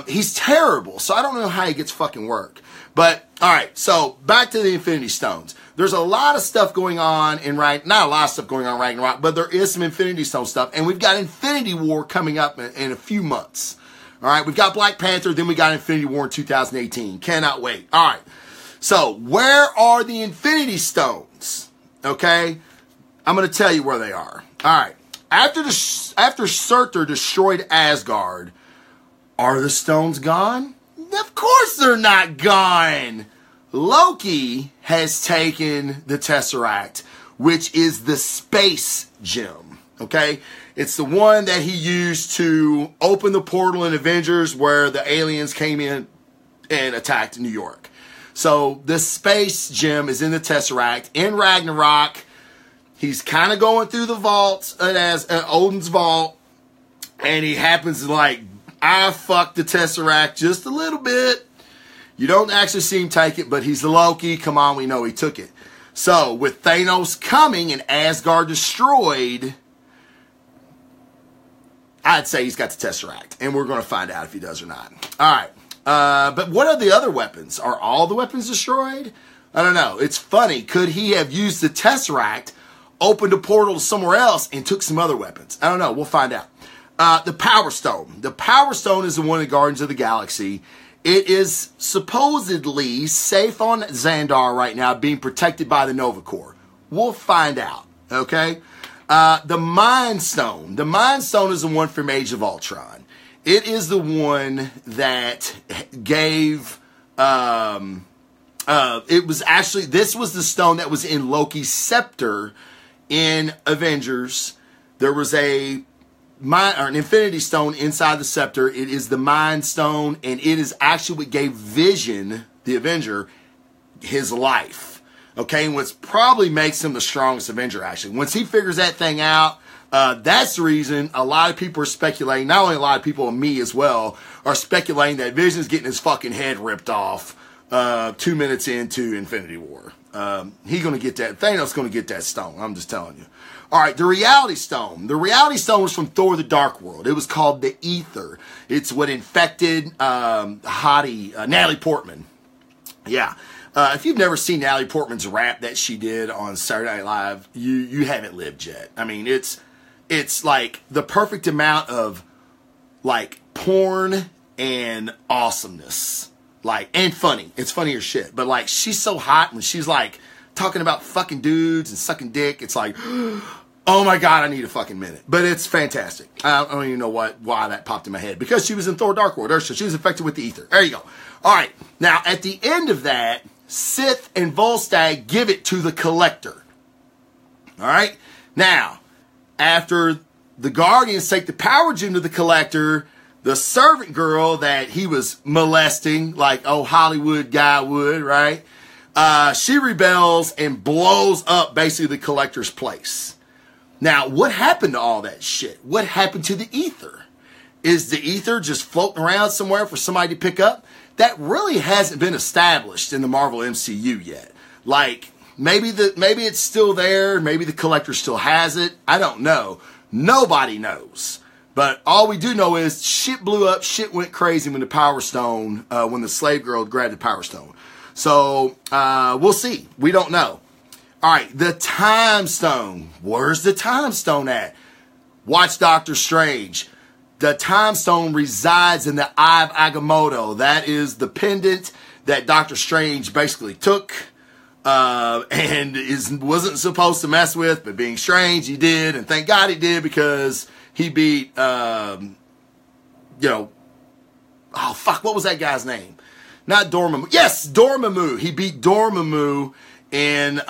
He's terrible, so I don't know how he gets fucking work. But, alright, so back to the Infinity Stones. There's a lot of stuff going on in not a lot of stuff going on in Ragnarok, but there is some Infinity Stone stuff, and we've got Infinity War coming up in a few months. Alright, we've got Black Panther, then we got Infinity War in 2018. Cannot wait. Alright, so where are the Infinity Stones? Okay, I'm going to tell you where they are. Alright, after Surtur destroyed Asgard, are the stones gone? Of course they're not gone. Loki has taken the Tesseract, which is the space gem, okay? It's the one that he used to open the portal in Avengers where the aliens came in and attacked New York. So the space gem is in the Tesseract. In Ragnarok, he's kind of going through the vaults as Odin's vault, and he happens to like, I fucked the Tesseract just a little bit. You don't actually see him take it, but he's the Loki. Come on, we know he took it. So, with Thanos coming and Asgard destroyed, I'd say he's got the Tesseract. And we're going to find out if he does or not. Alright. But what are the other weapons? Are all the weapons destroyed? I don't know. It's funny. Could he have used the Tesseract, opened a portal to somewhere else, and took some other weapons? I don't know. We'll find out. The Power Stone. The Power Stone is the one in Guardians of the Galaxy. It is supposedly safe on Xandar right now, being protected by the Nova Corps. We'll find out, okay? The Mind Stone. The Mind Stone is the one from Age of Ultron. It is the one that gave... it was actually... This was the stone that was in Loki's scepter in Avengers. There was an Infinity Stone inside the scepter. It is the Mind Stone, and it is actually what gave Vision, the Avenger, his life. Okay, and what probably makes him the strongest Avenger, actually. Once he figures that thing out, that's the reason a lot of people are speculating, not only a lot of people, and me as well, are speculating that Vision's getting his fucking head ripped off 2 minutes into Infinity War. He's going to get that. Thanos going to get that stone. I'm just telling you. All right, the Reality Stone. The Reality Stone was from Thor: The Dark World. It was called the Ether. It's what infected Natalie Portman. Yeah. If you've never seen Natalie Portman's rap that she did on Saturday Night Live, you haven't lived yet. I mean, it's like the perfect amount of like porn and awesomeness. Like, and funny. It's funny as shit. But like, she's so hot when she's like talking about fucking dudes and sucking dick. It's like, oh my God, I need a fucking minute. But it's fantastic. I don't even know why that popped in my head. Because she was in Thor: Dark World. She was infected with the ether. There you go. All right. Now, at the end of that, Sith and Volstagg give it to the Collector. All right. Now, after the Guardians take the power gem to the Collector, the servant girl that he was molesting, like oh Hollywood guy would, right? She rebels and blows up basically the Collector's place. Now, what happened to all that shit? What happened to the ether? Is the ether just floating around somewhere for somebody to pick up? That really hasn't been established in the Marvel MCU yet. Like, maybe it's still there. Maybe the Collector still has it. I don't know. Nobody knows. But all we do know is shit blew up. Shit went crazy when the Power Stone, when the slave girl grabbed the Power Stone. So, we'll see. We don't know. All right, the Time Stone. Where's the Time Stone at? Watch Doctor Strange. The Time Stone resides in the Eye of Agamotto. That is the pendant that Doctor Strange basically took and wasn't supposed to mess with, but being strange, he did. And thank God he did, because he beat, oh fuck, what was that guy's name? Not Dormammu. Yes, Dormammu. He beat Dormammu in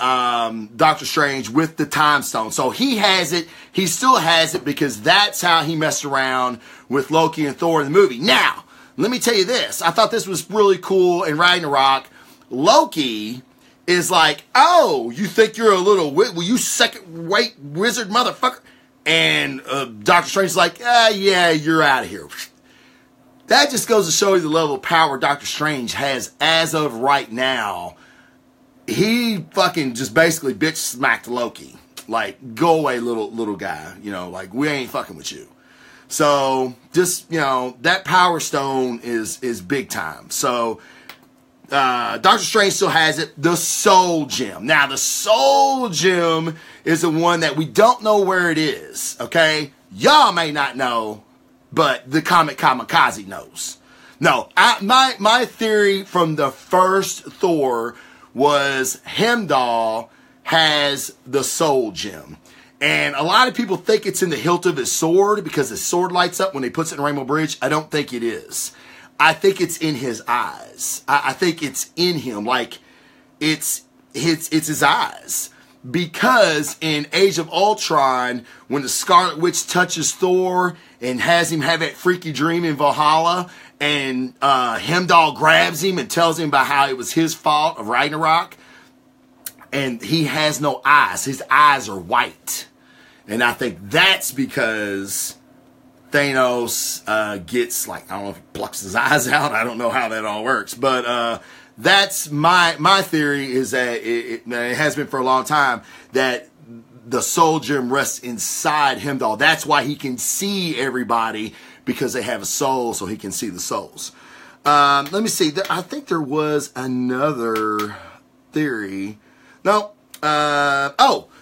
Doctor Strange with the Time Stone. So he has it. He still has it because that's how he messed around with Loki and Thor in the movie. Now, let me tell you this. I thought this was really cool in Ragnarok. Loki is like, oh, you think you're a little, you second-rate wizard motherfucker? And Doctor Strange is like, yeah, you're out of here. That just goes to show you the level of power Doctor Strange has as of right now. He fucking just basically bitch smacked Loki. Like, go away, little guy. You know, like, we ain't fucking with you. So, just, you know, that Power Stone is big time. So, Doctor Strange still has it. The Soul Gem. Now, the Soul Gem is the one that we don't know where it is. Okay? Y'all may not know, but the comic Kamikaze knows. No, my theory from the first Thor was Heimdall has the Soul Gem. And a lot of people think it's in the hilt of his sword because his sword lights up when he puts it in Rainbow Bridge. I don't think it is. I think it's in his eyes. I think it's in him. Like, it's his eyes. Because in Age of Ultron, when the Scarlet Witch touches Thor and has him have that freaky dream in Valhalla, and Heimdall grabs him and tells him about how it was his fault of Ragnarok, and he has no eyes. His eyes are white. And I think that's because Thanos gets, like, I don't know if he plucks his eyes out. I don't know how that all works. But that's my theory, is that it has been for a long time, that the Soul Gem rests inside Heimdall. That's why he can see everybody, because they have a soul, so he can see the souls. Let me see. I think there was another theory. No.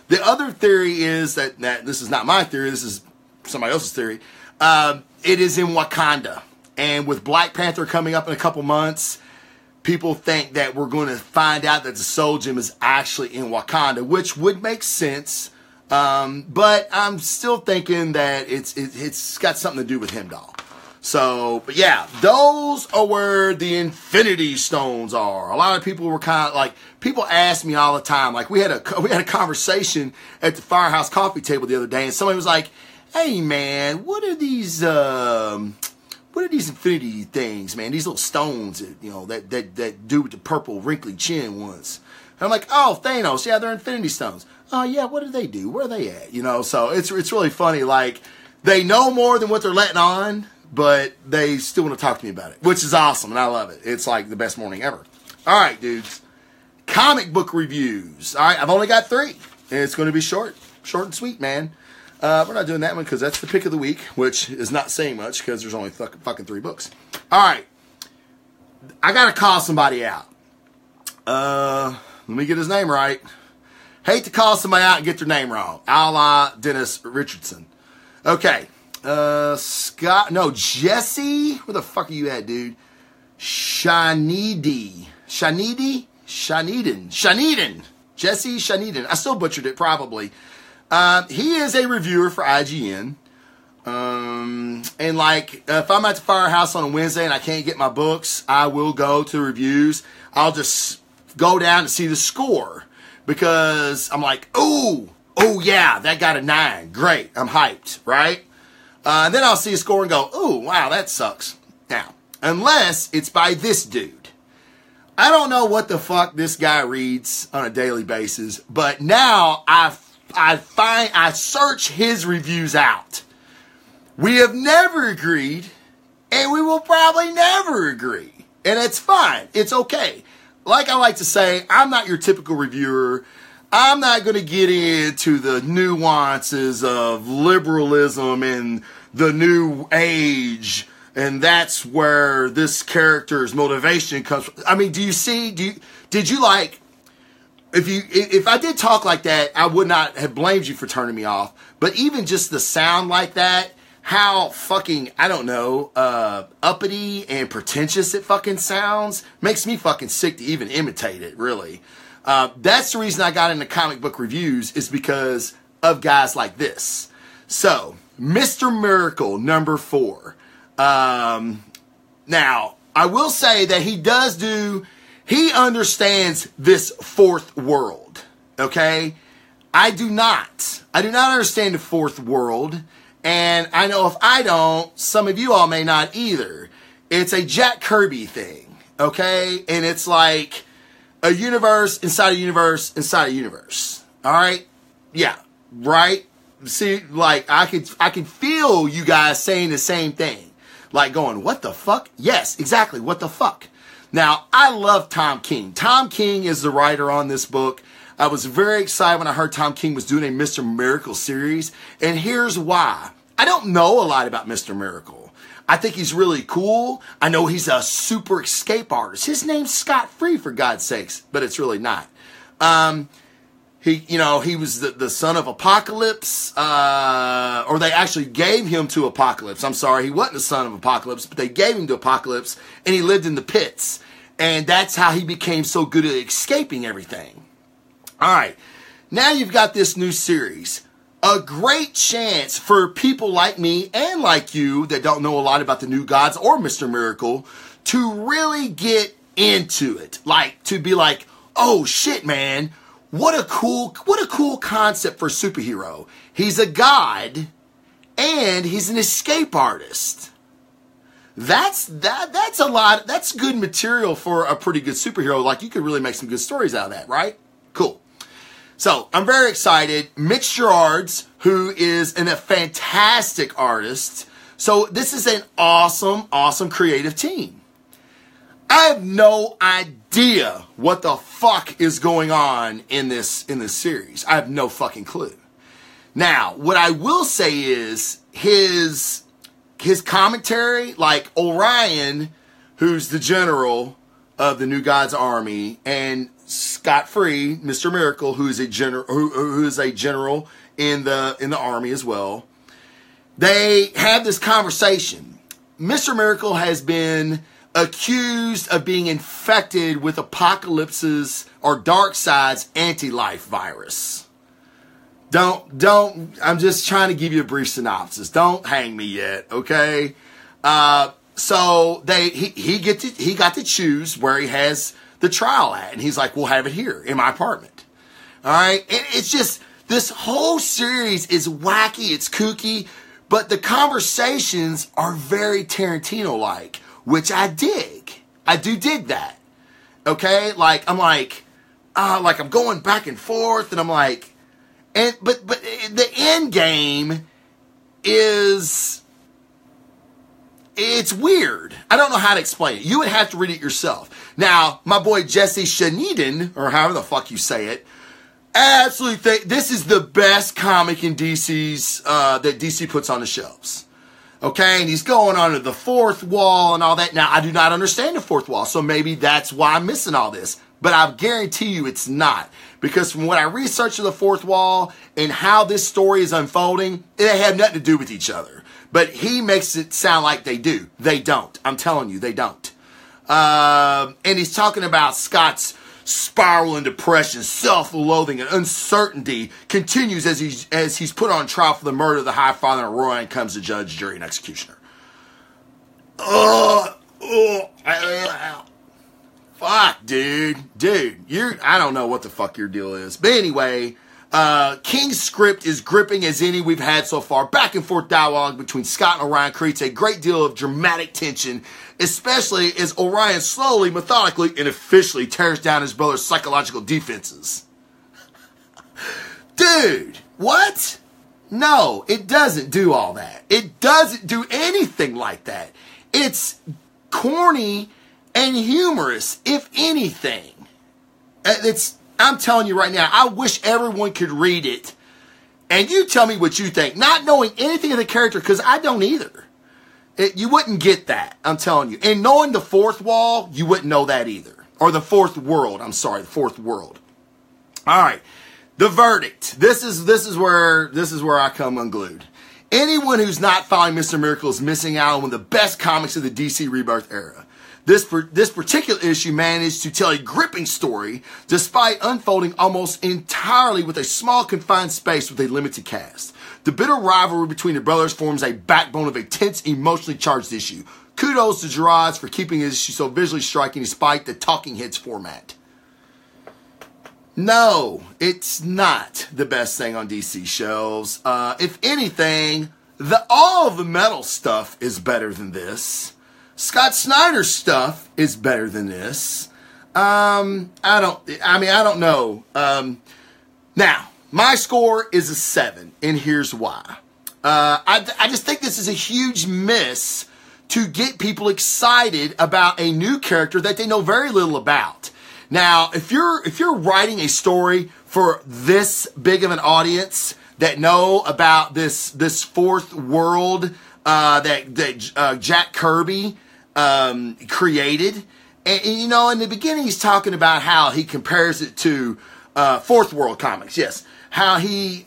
The other theory is that this is not my theory. This is somebody else's theory. It is in Wakanda. And with Black Panther coming up in a couple months, people think that we're going to find out that the Soul Gem is actually in Wakanda, which would make sense. But I'm still thinking that it's got something to do with Heimdall. So, but yeah, those are where the Infinity Stones are. A lot of people were kind of like, people ask me all the time. Like, we had a conversation at the Firehouse coffee table the other day, and somebody was like, "Hey man, what are these Infinity things, man? These little stones that, you know, that dude with the purple wrinkly chin wants." And I'm like, "Oh, Thanos, yeah, they're Infinity Stones." "Oh yeah, what do they do? Where are they at?" You know, so it's really funny. Like, they know more than what they're letting on, but they still want to talk to me about it, which is awesome, and I love it. It's like the best morning ever. All right, dudes. Comic book reviews. All right, I've only got 3, and it's going to be short and sweet, man. We're not doing that one because that's the pick of the week, which is not saying much because there's only fucking 3 books. All right. I got to call somebody out. Let me get his name right. Hate to call somebody out and get their name wrong. A la Dennis Richardson. Okay. Jesse. Where the fuck are you at, dude? Shaniden. Jesse Shaniden. I still butchered it, probably. He is a reviewer for IGN. And like, if I'm at the Firehouse on a Wednesday and I can't get my books, I will go to reviews. I'll just go down and see the score, because I'm like, oh yeah, that got a 9. Great. I'm hyped, right? And then I'll see a score and go, oh, wow, that sucks. Now, unless it's by this dude. I don't know what the fuck this guy reads on a daily basis, but now I search his reviews out. We have never agreed, and we will probably never agree. And it's fine. It's okay. Like I like to say, I'm not your typical reviewer. I'm not going to get into the nuances of liberalism and the new age, and that's where this character's motivation comes from. I mean, did you like, if I did talk like that, I would not have blamed you for turning me off. But even just the sound like that, how fucking, I don't know, uppity and pretentious it fucking sounds, makes me fucking sick to even imitate it, really. That's the reason I got into comic book reviews, is because of guys like this. So, Mr. Miracle, number 4. Now, I will say that he does do He understands this fourth world, okay? I do not. I do not understand the fourth world, and I know if I don't, some of you all may not either. It's a Jack Kirby thing, okay? And it's like a universe inside a universe inside a universe, all right? Yeah, right? See, like, I can feel you guys saying the same thing. Like going, what the fuck? Yes, exactly, what the fuck? Now, I love Tom King. Tom King is the writer on this book. I was very excited when I heard Tom King was doing a Mr. Miracle series. And here's why. I don't know a lot about Mr. Miracle. I think he's really cool. I know he's a super escape artist. His name's Scott Free, for God's sakes, but it's really not. He was the son of Apocalypse, or they actually gave him to Apocalypse. I'm sorry, he wasn't the son of Apocalypse, but they gave him to Apocalypse, and he lived in the pits. And that's how he became so good at escaping everything. All right, now you've got this new series. A great chance for people like me and like you that don't know a lot about the New Gods or Mr. Miracle to really get into it. Like, to be like, oh shit, man. What a cool concept for a superhero. He's a god and he's an escape artist. That's a lot. That's good material for a pretty good superhero. Like, you could really make some good stories out of that, right? Cool. So I'm very excited. Mitch Gerards, who is a fantastic artist. So this is an awesome creative team. I have no idea what the fuck is going on in this series. I have no fucking clue. Now, what I will say is his commentary, like Orion, who's the general of the New Gods Army, and Scott Free, Mr. Miracle, who is a general in the army as well. They have this conversation. Mr. Miracle has been accused of being infected with Apocalypse's or Darkseid's anti-life virus. I'm just trying to give you a brief synopsis. Don't hang me yet, okay? So he got to choose where he has the trial at, and he's like, we'll have it here in my apartment. All right? And it's just, this whole series is wacky, it's kooky, but the conversations are very Tarantino-like, which I dig. I do dig that. Okay? Like, I'm like I'm going back and forth, and I'm like, but the end game is, it's weird. I don't know how to explain it. You would have to read it yourself. Now, my boy Jesse Shaniden, or however the fuck you say it, absolutely think this is the best comic in DC's, that DC puts on the shelves. Okay, and he's going under the fourth wall and all that. Now, I do not understand the fourth wall, so maybe that's why I'm missing all this. But I guarantee you it's not. Because from what I researched of the fourth wall and how this story is unfolding, they have nothing to do with each other. But he makes it sound like they do. They don't. I'm telling you, they don't. And he's talking about Scott's spiral in depression, self-loathing, and uncertainty continues as he's put on trial for the murder of the High Father and Orion comes to judge, jury, and executioner. Fuck, dude, I don't know what the fuck your deal is. But anyway, King's script is gripping as any we've had so far. Back and forth dialogue between Scott and Orion creates a great deal of dramatic tension, especially as Orion slowly, methodically, and officially tears down his brother's psychological defenses. Dude, what? No, it doesn't do all that. It doesn't do anything like that. It's corny and humorous, if anything. I'm telling you right now, I wish everyone could read it. And you tell me what you think. Not knowing anything of the character, because I don't either. You wouldn't get that, I'm telling you. And knowing the fourth wall, you wouldn't know that either. Or the fourth world, I'm sorry, the fourth world. All right, the verdict. This is where I come unglued. Anyone who's not following Mr. Miracle is missing out on one of the best comics of the DC Rebirth era. This particular issue managed to tell a gripping story despite unfolding almost entirely with a small confined space with a limited cast. The bitter rivalry between the brothers forms a backbone of a tense, emotionally charged issue. Kudos to Gerard's for keeping his issue so visually striking despite the talking heads format. No, it's not the best thing on DC shelves. If anything, all of the metal stuff is better than this. Scott Snyder's stuff is better than this. I don't know. Now, my score is a 7, and here's why. I just think this is a huge miss to get people excited about a new character that they know very little about. Now, if you're writing a story for this big of an audience that know about this fourth world that Jack Kirby created, and you know, in the beginning he's talking about how he compares it to fourth world comics. Yes, how he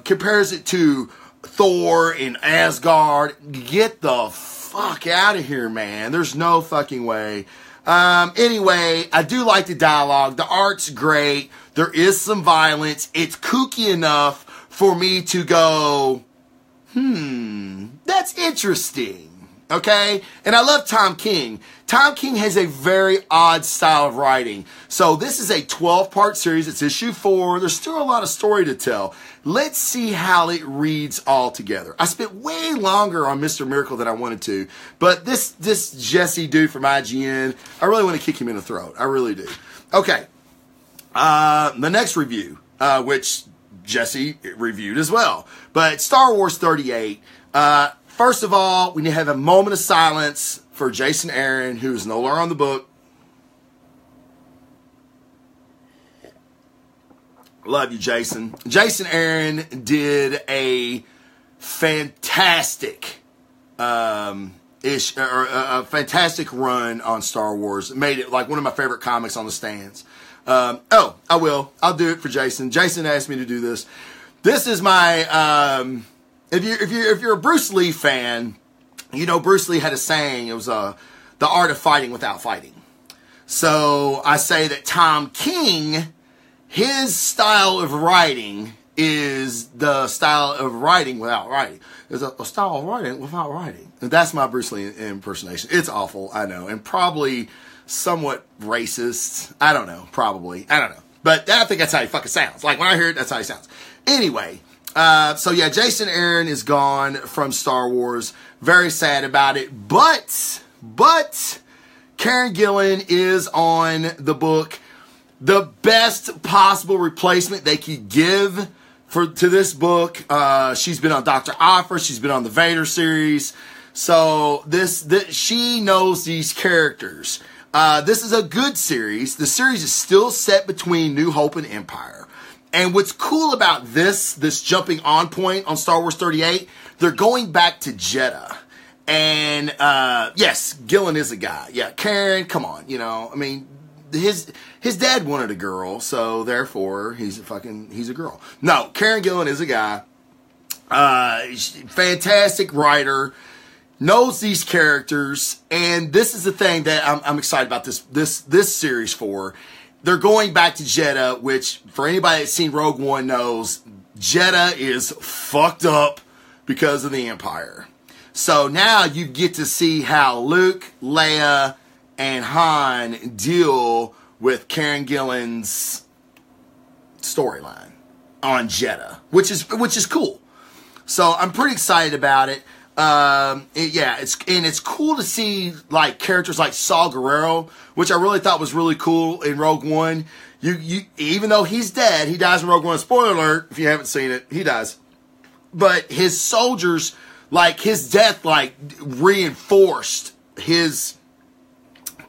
compares it to Thor and Asgard. Get the fuck out of here, man. There's no fucking way. Anyway, I do like the dialogue. The art's great. There is some violence. It's kooky enough for me to go, that's interesting. Okay? And I love Tom King. Tom King has a very odd style of writing. So this is a 12-part series. It's issue 4. There's still a lot of story to tell. Let's see how it reads all together. I spent way longer on Mr. Miracle than I wanted to. But this Jesse dude from IGN, I really want to kick him in the throat. I really do. Okay. The next review, which Jesse reviewed as well. But Star Wars 38. First of all, we need to have a moment of silence for Jason Aaron, who is no longer on the book. Love you, Jason. Jason Aaron did a fantastic a fantastic run on Star Wars. Made it like one of my favorite comics on the stands. I'll do it for Jason. Jason asked me to do this. This is my if you're a Bruce Lee fan, you know Bruce Lee had a saying. It was the art of fighting without fighting. So I say that Tom King, his style of writing is the style of writing without writing. There's a style of writing without writing. And that's my Bruce Lee impersonation. It's awful, I know, and probably somewhat racist. I don't know, probably. I don't know. But I think that's how he fucking sounds. Like when I hear it, that's how he sounds. Anyway, so yeah, Jason Aaron is gone from Star Wars. Very sad about it. But Karen Gillan is on the book. The best possible replacement they could give to this book. She's been on Dr. Offer. She's been on the Vader series. So she knows these characters. This is a good series. The series is still set between New Hope and Empire. And what's cool about this jumping on point on Star Wars 38, they're going back to Jeddah. And, yes, Gillan is a guy. Yeah, Karen, come on, you know, I mean, his dad wanted a girl, so therefore he's a girl. No, Karen Gillan is a guy. Fantastic writer, knows these characters, and this is the thing that I'm excited about this series for. They're going back to Jeddah, which for anybody that's seen Rogue One knows Jeddah is fucked up because of the Empire. So now you get to see how Luke, Leia, and Han deal with Karen Gillan's storyline on Jeddah, which is cool. So I'm pretty excited about it. It's cool to see like characters like Saw Gerrera, which I really thought was really cool in Rogue One. You even though he's dead, he dies in Rogue One. Spoiler alert, if you haven't seen it, he dies. But his soldiers, like his death, like reinforced his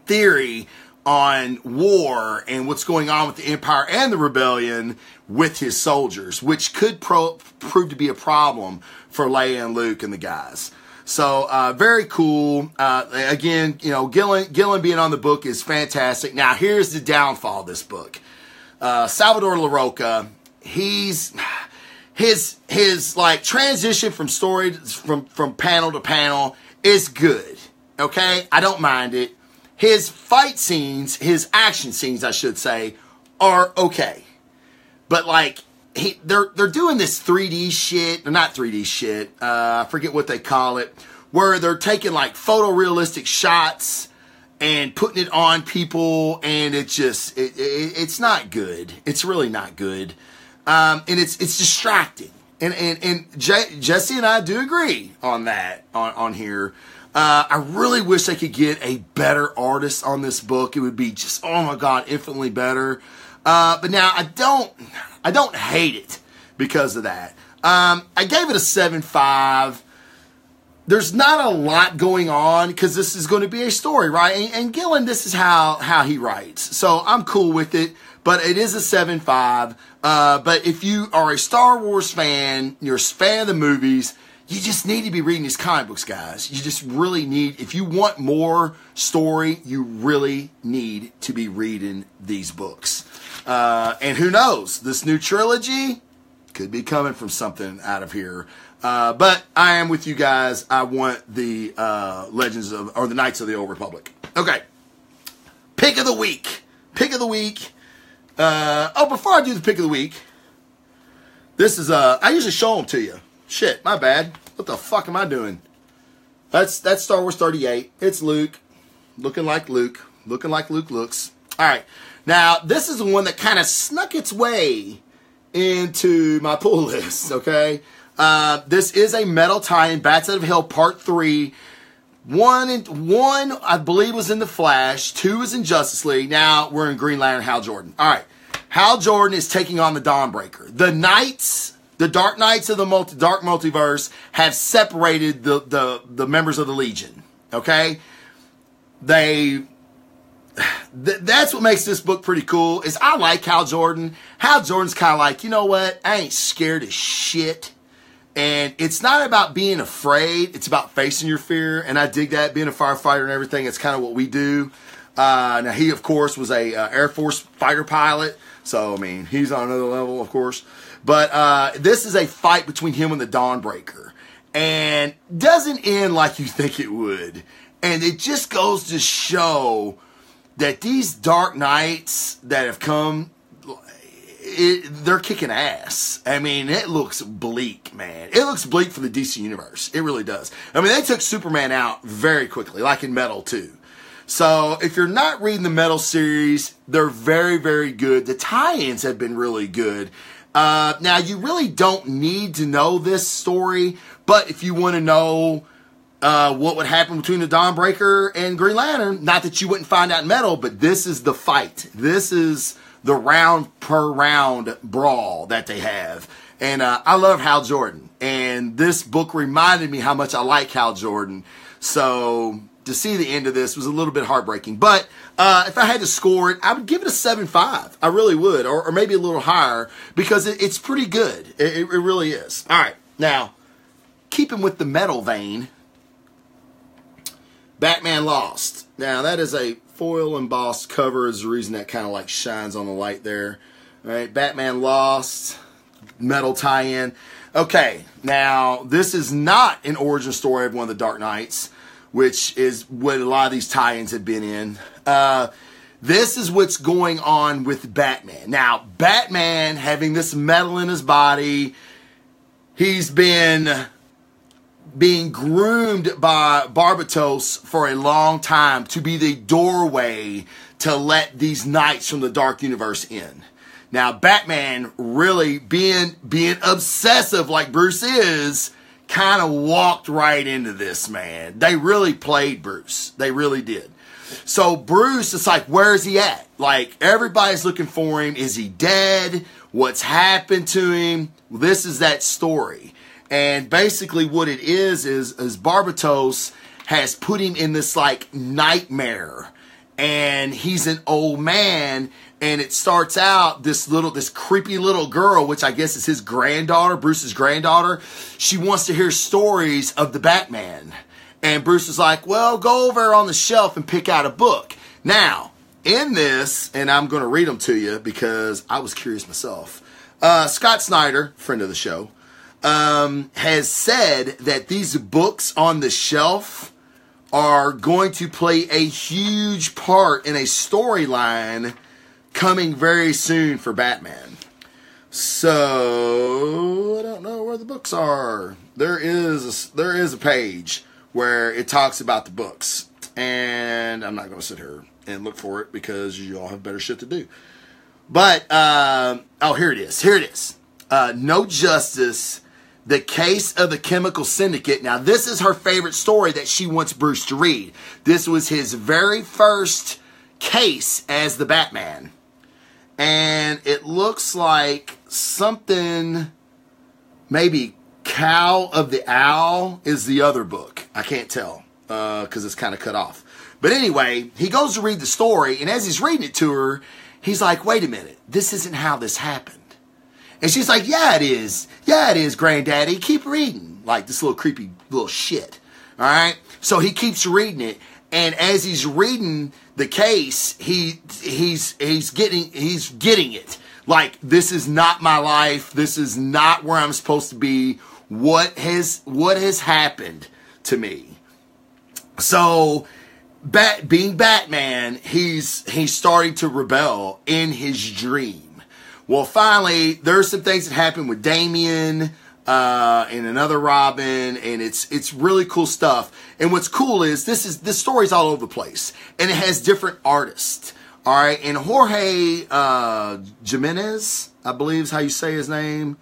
theory on war and what's going on with the Empire and the Rebellion with his soldiers, which could prove to be a problem for Leia and Luke and the guys. So, very cool. Again, you know, Gillan being on the book is fantastic. Now, here's the downfall of this book. Salvador LaRocca, his like transition from story, from panel to panel is good. Okay? I don't mind it. His fight scenes, his action scenes, I should say, are okay. But like, they're doing this 3D shit, or not 3D shit, I forget what they call it, where they're taking like photorealistic shots and putting it on people, and it's not good. It's really not good, and it's distracting. And Jesse and I do agree on that on here. I really wish I could get a better artist on this book. It would be just, oh my God, infinitely better. But now I don't hate it because of that. I gave it a 7.5. There's not a lot going on because this is going to be a story, right? And Gillen, this is how he writes. So I'm cool with it, but it is a 7.5. But if you are a Star Wars fan, you're a fan of the movies, you just need to be reading these comic books, guys. You just really need, if you want more story, you really need to be reading these books. And who knows, this new trilogy could be coming from something out of here. But I am with you guys. I want the the Knights of the Old Republic. Okay. Pick of the week. Pick of the week. Before I do the pick of the week, this is, I usually show them to you. Shit, my bad. What the fuck am I doing? That's Star Wars 38. It's Luke. Looking like Luke. Looking like Luke looks. All right. Now, this is the one that kind of snuck its way into my pull list, okay? This is a metal tie-in, Bats Out of Hell Part 3. One, I believe, was in The Flash. 2 is in Justice League. Now we're in Green Lantern, Hal Jordan. All right. Hal Jordan is taking on the Dawnbreaker. The Knights, the Dark Knights of the Dark Multiverse have separated the members of the Legion, okay? That's what makes this book pretty cool, is I like Hal Jordan. Hal Jordan's kind of like, you know what? I ain't scared of shit. And it's not about being afraid. It's about facing your fear. And I dig that, being a firefighter and everything. It's kind of what we do. Now, he, of course, was a Air Force fighter pilot. So, I mean, he's on another level, of course. But this is a fight between him and the Dawnbreaker. And doesn't end like you think it would. And it just goes to show that these Dark Knights that have come, they're kicking ass. I mean, it looks bleak, man. It looks bleak for the DC Universe. It really does. I mean, they took Superman out very quickly, like in Metal 2. So, if you're not reading the Metal series, they're very, very good. The tie-ins have been really good. Now, you really don't need to know this story, but if you want to know what would happen between the Dawnbreaker and Green Lantern, not that you wouldn't find out in Metal, but this is the fight. This is the round per round brawl that they have. And I love Hal Jordan. And this book reminded me how much I like Hal Jordan. So to see the end of this was a little bit heartbreaking. But if I had to score it, I would give it a 7.5. I really would. Or maybe a little higher, because it's pretty good. It really is. All right. Now, keeping with the metal vein, Batman Lost. Now, that is a foil embossed cover, is the reason that kind of like shines on the light there. All right, Batman Lost, metal tie-in. Okay, now this is not an origin story of one of the Dark Knights, which is what a lot of these tie-ins have been in. This is what's going on with Batman. Now, Batman, having this metal in his body, he's been being groomed by Barbatos for a long time to be the doorway to let these knights from the Dark Universe in. Now, Batman, really being obsessive like Bruce is, kind of walked right into this, man. They really played Bruce. They really did. So Bruce, it's like, where is he at? Like, everybody's looking for him. Is he dead? What's happened to him? Well, this is that story. And basically what it is Barbatos has put him in this like nightmare, and he's an old man, and it starts out this creepy little girl, which I guess is his granddaughter, Bruce's granddaughter. She wants to hear stories of the Batman. And Bruce is like, well, go over on the shelf and pick out a book. Now, in this, and I'm going to read them to you because I was curious myself. Scott Snyder, friend of the show, has said that these books on the shelf are going to play a huge part in a storyline coming very soon for Batman. So, I don't know where the books are. There is a page where it talks about the books. And I'm not going to sit here and look for it because you all have better shit to do. But, here it is. Here it is. No Justice, the Case of the Chemical Syndicate. Now, this is her favorite story that she wants Bruce to read. This was his very first case as the Batman. And it looks like something, maybe Cow of the Owl is the other book. I can't tell because it's kind of cut off. But anyway, he goes to read the story, and as he's reading it to her, he's like, wait a minute, this isn't how this happened. And she's like, yeah, it is. Yeah, it is, Granddaddy. Keep reading. Like this little creepy little shit. All right? So he keeps reading it, and as he's reading the case, he's getting it. Like, this is not my life. This is not where I'm supposed to be. What has happened to me? So, being Batman, he's starting to rebel in his dream. Well, finally, there's some things that happen with Damian and another Robin, and it's really cool stuff. And what's cool is this story's all over the place, and it has different artists. All right, and Jorge Jimenez, I believe is how you say his name.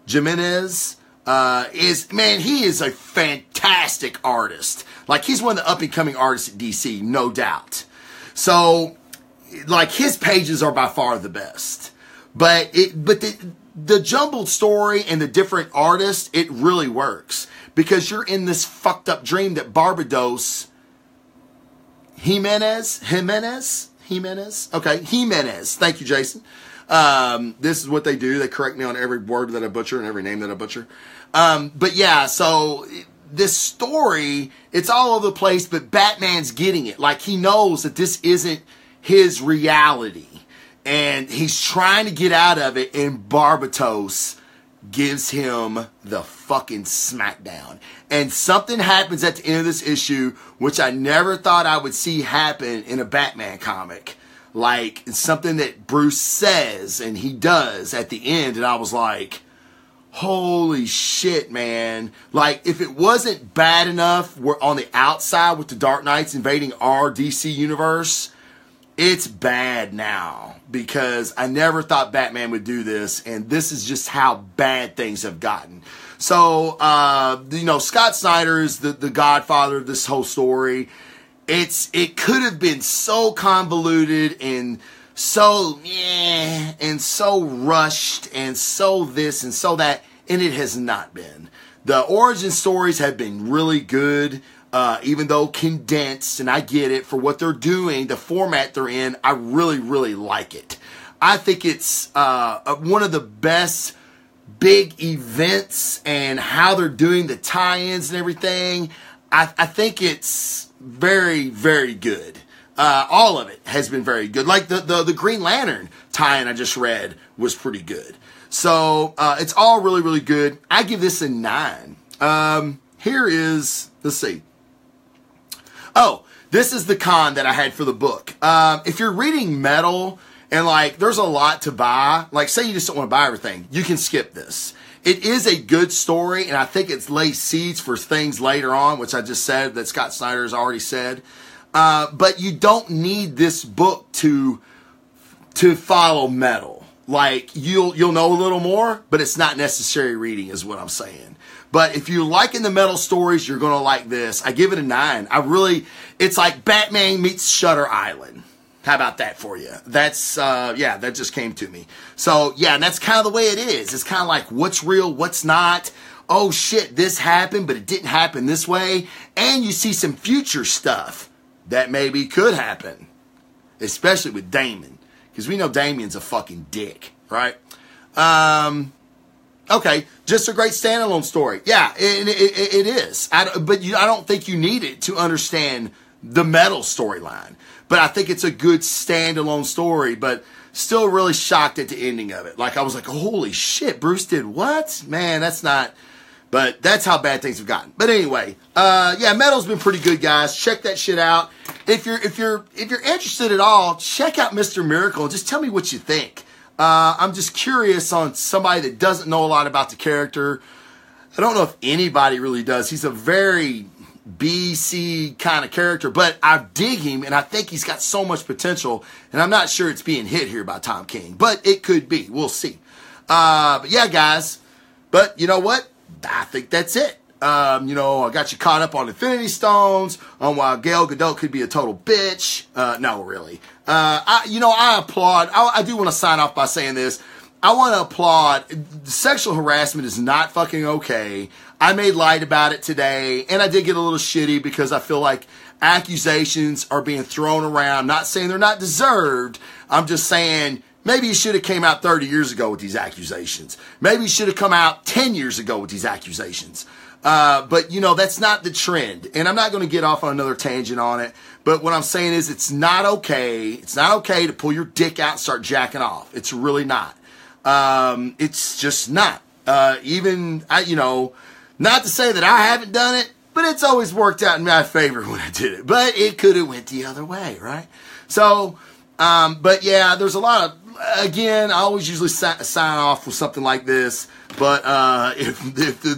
Jimenez he is a fantastic artist. Like, he's one of the up and coming artists at DC, no doubt. So, like, his pages are by far the best. But the jumbled story and the different artists, it really works. Because you're in this fucked up dream that Barbados Jimenez. Okay, Jimenez. Thank you, Jason. This is what they do. They correct me on every word that I butcher and every name that I butcher. But yeah, so this story, it's all over the place, but Batman's getting it. Like, he knows that this isn't his reality. And he's trying to get out of it, and Barbatos gives him the fucking smackdown. And something happens at the end of this issue, which I never thought I would see happen in a Batman comic. Like, it's something that Bruce says, and he does at the end, and I was like, holy shit, man. Like, if it wasn't bad enough, we're on the outside with the Dark Knights invading our DC universe, it's bad now, because I never thought Batman would do this, and this is just how bad things have gotten. So, Scott Snyder is the godfather of this whole story. It could have been so convoluted and so rushed and so this and so that, and it has not been. The origin stories have been really good, even though condensed, and I get it for what they're doing, the format they're in. I really, really like it. I think it's one of the best big events, and how they're doing the tie-ins and everything. I think it's very, very good. All of it has been very good. Like the Green Lantern tie-in I just read was pretty good. So it's all really, really good. I give this a 9. Here is, let's see. Oh, this is the con that I had for the book. If you're reading Metal and like there's a lot to buy, like say you just don't want to buy everything, you can skip this. It is a good story, and I think it's lays seeds for things later on, which I just said that Scott Snyder has already said. But you don't need this book to follow Metal. Like, you'll know a little more, but it's not necessary reading is what I'm saying. But if you're liking the Metal stories, you're going to like this. I give it a 9. It's like Batman meets Shutter Island. How about that for you? That's, that just came to me. So, yeah, and that's kind of the way it is. It's kind of like what's real, what's not. Oh, shit, this happened, but it didn't happen this way. And you see some future stuff that maybe could happen, especially with Damon. Because we know Damian's a fucking dick, right? Okay, just a great standalone story. Yeah, it is. But I don't think you need it to understand the Metal storyline. But I think it's a good standalone story, but still really shocked at the ending of it. Like, I was like, holy shit, Bruce did what? Man, that's not... But that's how bad things have gotten. But anyway, Metal's been pretty good, guys. Check that shit out. If you're interested at all, check out Mr. Miracle and just tell me what you think. I'm just curious on somebody that doesn't know a lot about the character. I don't know if anybody really does. He's a very B, C kind of character, but I dig him, and I think he's got so much potential, and I'm not sure it's being hit here by Tom King, but it could be. We'll see. But yeah, guys, but you know what? I think that's it. I got you caught up on Infinity Stones, on why Gal Gadot could be a total bitch. No, really. I applaud. I do want to sign off by saying this. I want to applaud. Sexual harassment is not fucking okay. I made light about it today, and I did get a little shitty because I feel like accusations are being thrown around. I'm not saying they're not deserved. I'm just saying maybe you should have came out 30 years ago with these accusations. Maybe you should have come out 10 years ago with these accusations. But that's not the trend. And I'm not going to get off on another tangent on it. But what I'm saying is it's not okay. It's not okay to pull your dick out and start jacking off. It's really not. It's just not. Not to say that I haven't done it, but it's always worked out in my favor when I did it. But it could have went the other way, right? So, but yeah, there's a lot of, again, I always usually sign off with something like this. But if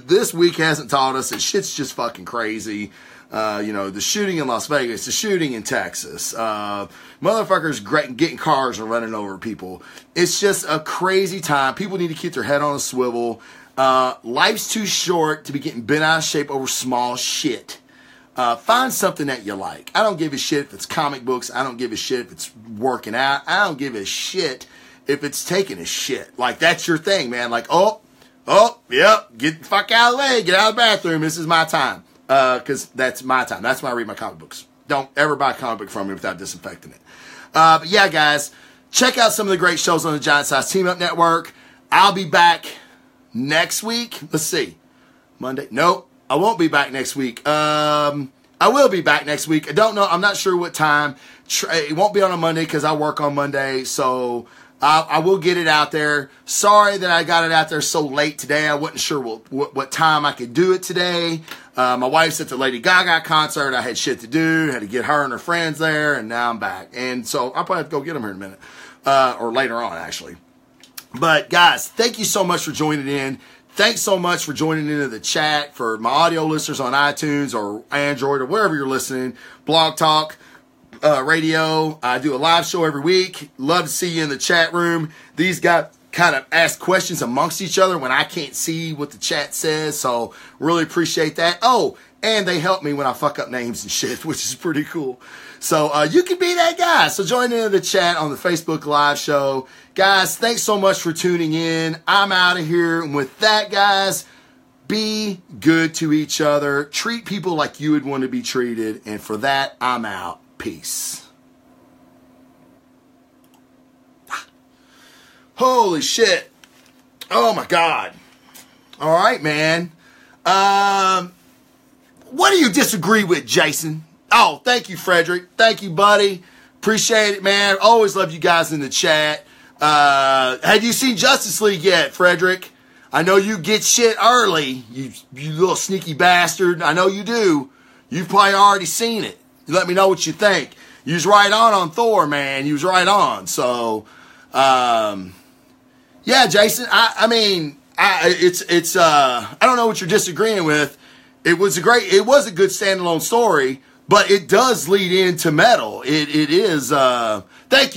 this week hasn't taught us that shit's just fucking crazy, the shooting in Las Vegas, the shooting in Texas, motherfuckers getting cars and running over people. It's just a crazy time. People need to keep their head on a swivel. Life's too short to be getting bent out of shape over small shit. Find something that you like. I don't give a shit if it's comic books. I don't give a shit if it's working out. I don't give a shit if it's taking a shit. Like, that's your thing, man. Like, yep, get the fuck out of the way. Get out of the bathroom. This is my time. Because that's my time. That's when I read my comic books. Don't ever buy a comic book from me without disinfecting it. But yeah, guys, check out some of the great shows on the Giant Size Team Up Network. I'll be back next week. Let's see. Monday. Nope. I won't be back next week. I will be back next week. I don't know. I'm not sure what time. It won't be on a Monday because I work on Monday. So I will get it out there. Sorry that I got it out there so late today. I wasn't sure what time I could do it today. My wife's at the Lady Gaga concert. I had shit to do. Had to get her and her friends there. And now I'm back. And so I'll probably have to go get them here in a minute. Or later on, actually. But guys, thank you so much for joining in. Thanks so much for joining into the chat. For my audio listeners on iTunes or Android or wherever you're listening, Blog Talk Radio. I do a live show every week. Love to see you in the chat room. These guys kind of ask questions amongst each other when I can't see what the chat says. So really appreciate that. Oh, and they help me when I fuck up names and shit, which is pretty cool. So you can be that guy. So join into the chat on the Facebook Live show. Guys, thanks so much for tuning in. I'm out of here. And with that, guys, be good to each other. Treat people like you would want to be treated. And for that, I'm out. Peace. Holy shit. Oh, my God. All right, man. What do you disagree with, Jason? Oh, thank you, Frederick. Thank you, buddy. Appreciate it, man. Always love you guys in the chat. Have you seen Justice League yet, Frederick? I know you get shit early, you little sneaky bastard. I know you do. You've probably already seen it. You let me know what you think. You was right on Thor, man. You was right on. So, yeah, Jason. I don't know what you're disagreeing with. It was a good standalone story. But it does lead into metal. It is, thank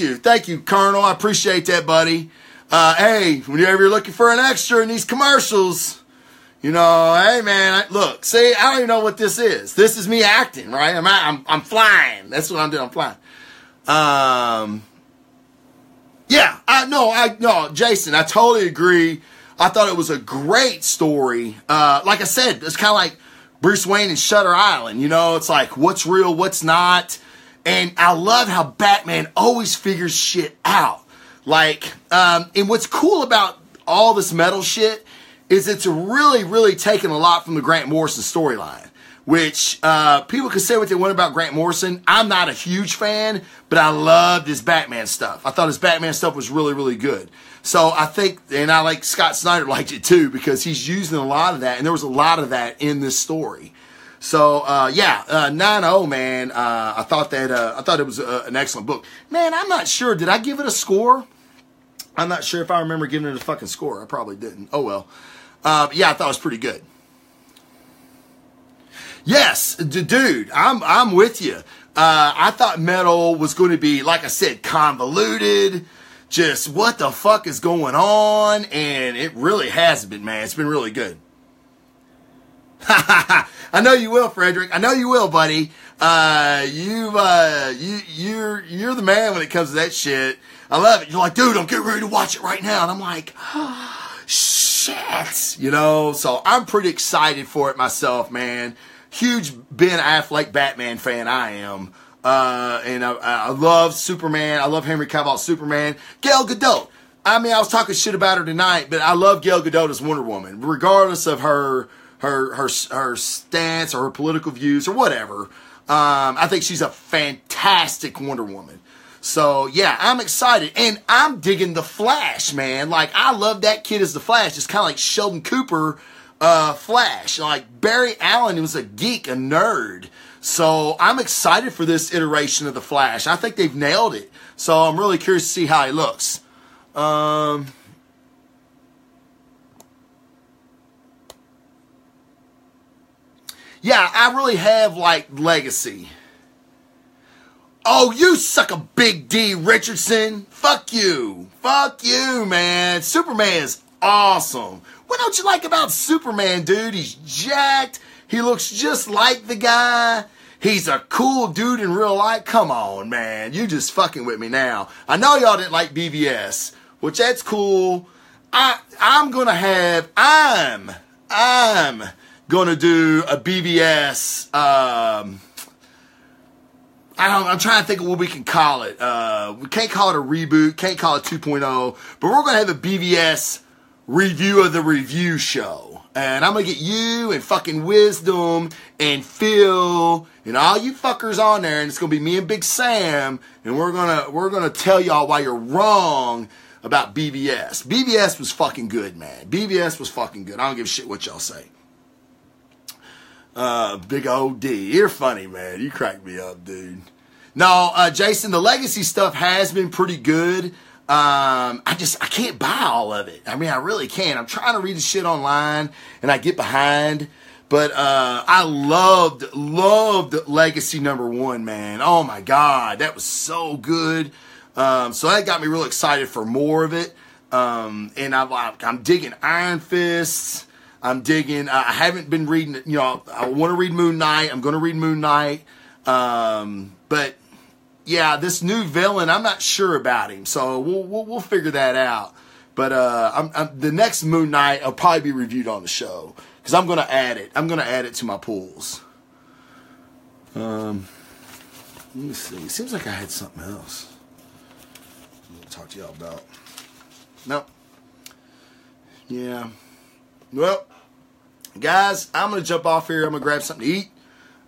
you, Colonel. I appreciate that, buddy. Hey, whenever you're looking for an extra in these commercials, hey, man, look, see, I don't even know what this is. This is me acting, right? I'm flying. That's what I'm doing. I'm flying. No, Jason, I totally agree. I thought it was a great story. Like I said, it's kind of like Bruce Wayne and Shutter Island, it's like what's real, what's not. And I love how Batman always figures shit out. Like, and what's cool about all this metal shit is it's really, really taken a lot from the Grant Morrison storyline, which people can say what they want about Grant Morrison. I'm not a huge fan, but I loved his Batman stuff. I thought his Batman stuff was really, really good. So I think, and I like Scott Snyder liked it too, because he's using a lot of that, and there was a lot of that in this story. So, 9-0, man. I thought it was an excellent book. Man, I'm not sure. Did I give it a score? I'm not sure if I remember giving it a fucking score. I probably didn't. Oh, well. Yeah, I thought it was pretty good. Yes, dude, I'm with you. I thought Metal was going to be, like I said, convoluted. Just what the fuck is going on? And it really has been, man. It's been really good. I know you will, Frederick. I know you will, buddy. You're the man when it comes to that shit. I love it. You're like, dude, I'm getting ready to watch it right now. And I'm like, shit. You know, so I'm pretty excited for it myself, man. Huge Ben Affleck Batman fan I am. And I love Superman. I love Henry Cavill's Superman. Gal Gadot. I mean, I was talking shit about her tonight, but I love Gal Gadot as Wonder Woman, regardless of her stance or her political views or whatever. I think she's a fantastic Wonder Woman. So yeah, I'm excited, and I'm digging the Flash, man. Like, I love that kid as the Flash. It's kind of like Sheldon Cooper, Flash. Like, Barry Allen was a geek, a nerd. So I'm excited for this iteration of the Flash. I think they've nailed it. So I'm really curious to see how he looks. Yeah, I really have, like, legacy. Oh, you suck a big D, Richardson. Fuck you. Fuck you, man. Superman is awesome. What don't you like about Superman, dude? He's jacked. He looks just like the guy. He's a cool dude in real life. Come on, man. You just fucking with me now. I know y'all didn't like BVS, which that's cool. I'm gonna do a BVS, I'm trying to think of what we can call it. We can't call it a reboot, can't call it 2.0, but we're going to have a BVS review of the review show. And I'm going to get you and fucking Wisdom and Phil and all you fuckers on there, and it's going to be me and Big Sam, and we're going to tell y'all why you're wrong about BVS. BVS was fucking good, man. BVS was fucking good. I don't give a shit what y'all say. Big old D. You're funny, man. You crack me up, dude. No, Jason, the legacy stuff has been pretty good. I can't buy all of it. I mean, I really can't. I'm trying to read the shit online and I get behind. But, I loved Legacy #1, man. Oh my God. That was so good. So that got me real excited for more of it. And I'm digging Iron Fists. I'm digging, I haven't been reading, you know, I want to read Moon Knight. I'm going to read Moon Knight. But yeah, this new villain, I'm not sure about him. So we'll figure that out. But, the next Moon Knight will probably be reviewed on the show. Cause I'm going to add it. I'm going to add it to my pools. Let me see. It seems like I had something else I'm going to talk to y'all about. Nope. Yeah. Well, guys, I'm going to jump off here. I'm going to grab something to eat.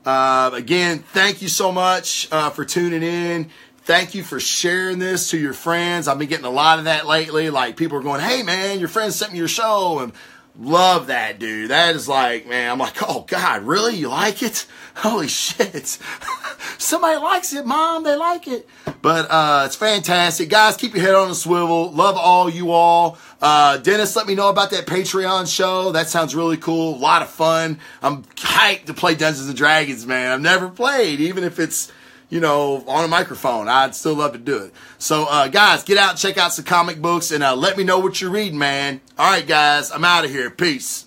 Again, thank you so much for tuning in. Thank you for sharing this to your friends. I've been getting a lot of that lately. Like, people are going, hey, man, your friend sent me your show. And love that, dude. That is like, man, I'm like, oh, God, really? You like it? Holy shit. Somebody likes it, Mom. They like it. But it's fantastic. Guys, keep your head on a swivel. Love all you all. Dennis, let me know about that Patreon show. That sounds really cool. A lot of fun. I'm hyped to play Dungeons & Dragons, man. I've never played, even if it's, you know, on a microphone. I'd still love to do it. So, guys, get out and check out some comic books and let me know what you're reading, man. All right, guys, I'm out of here. Peace.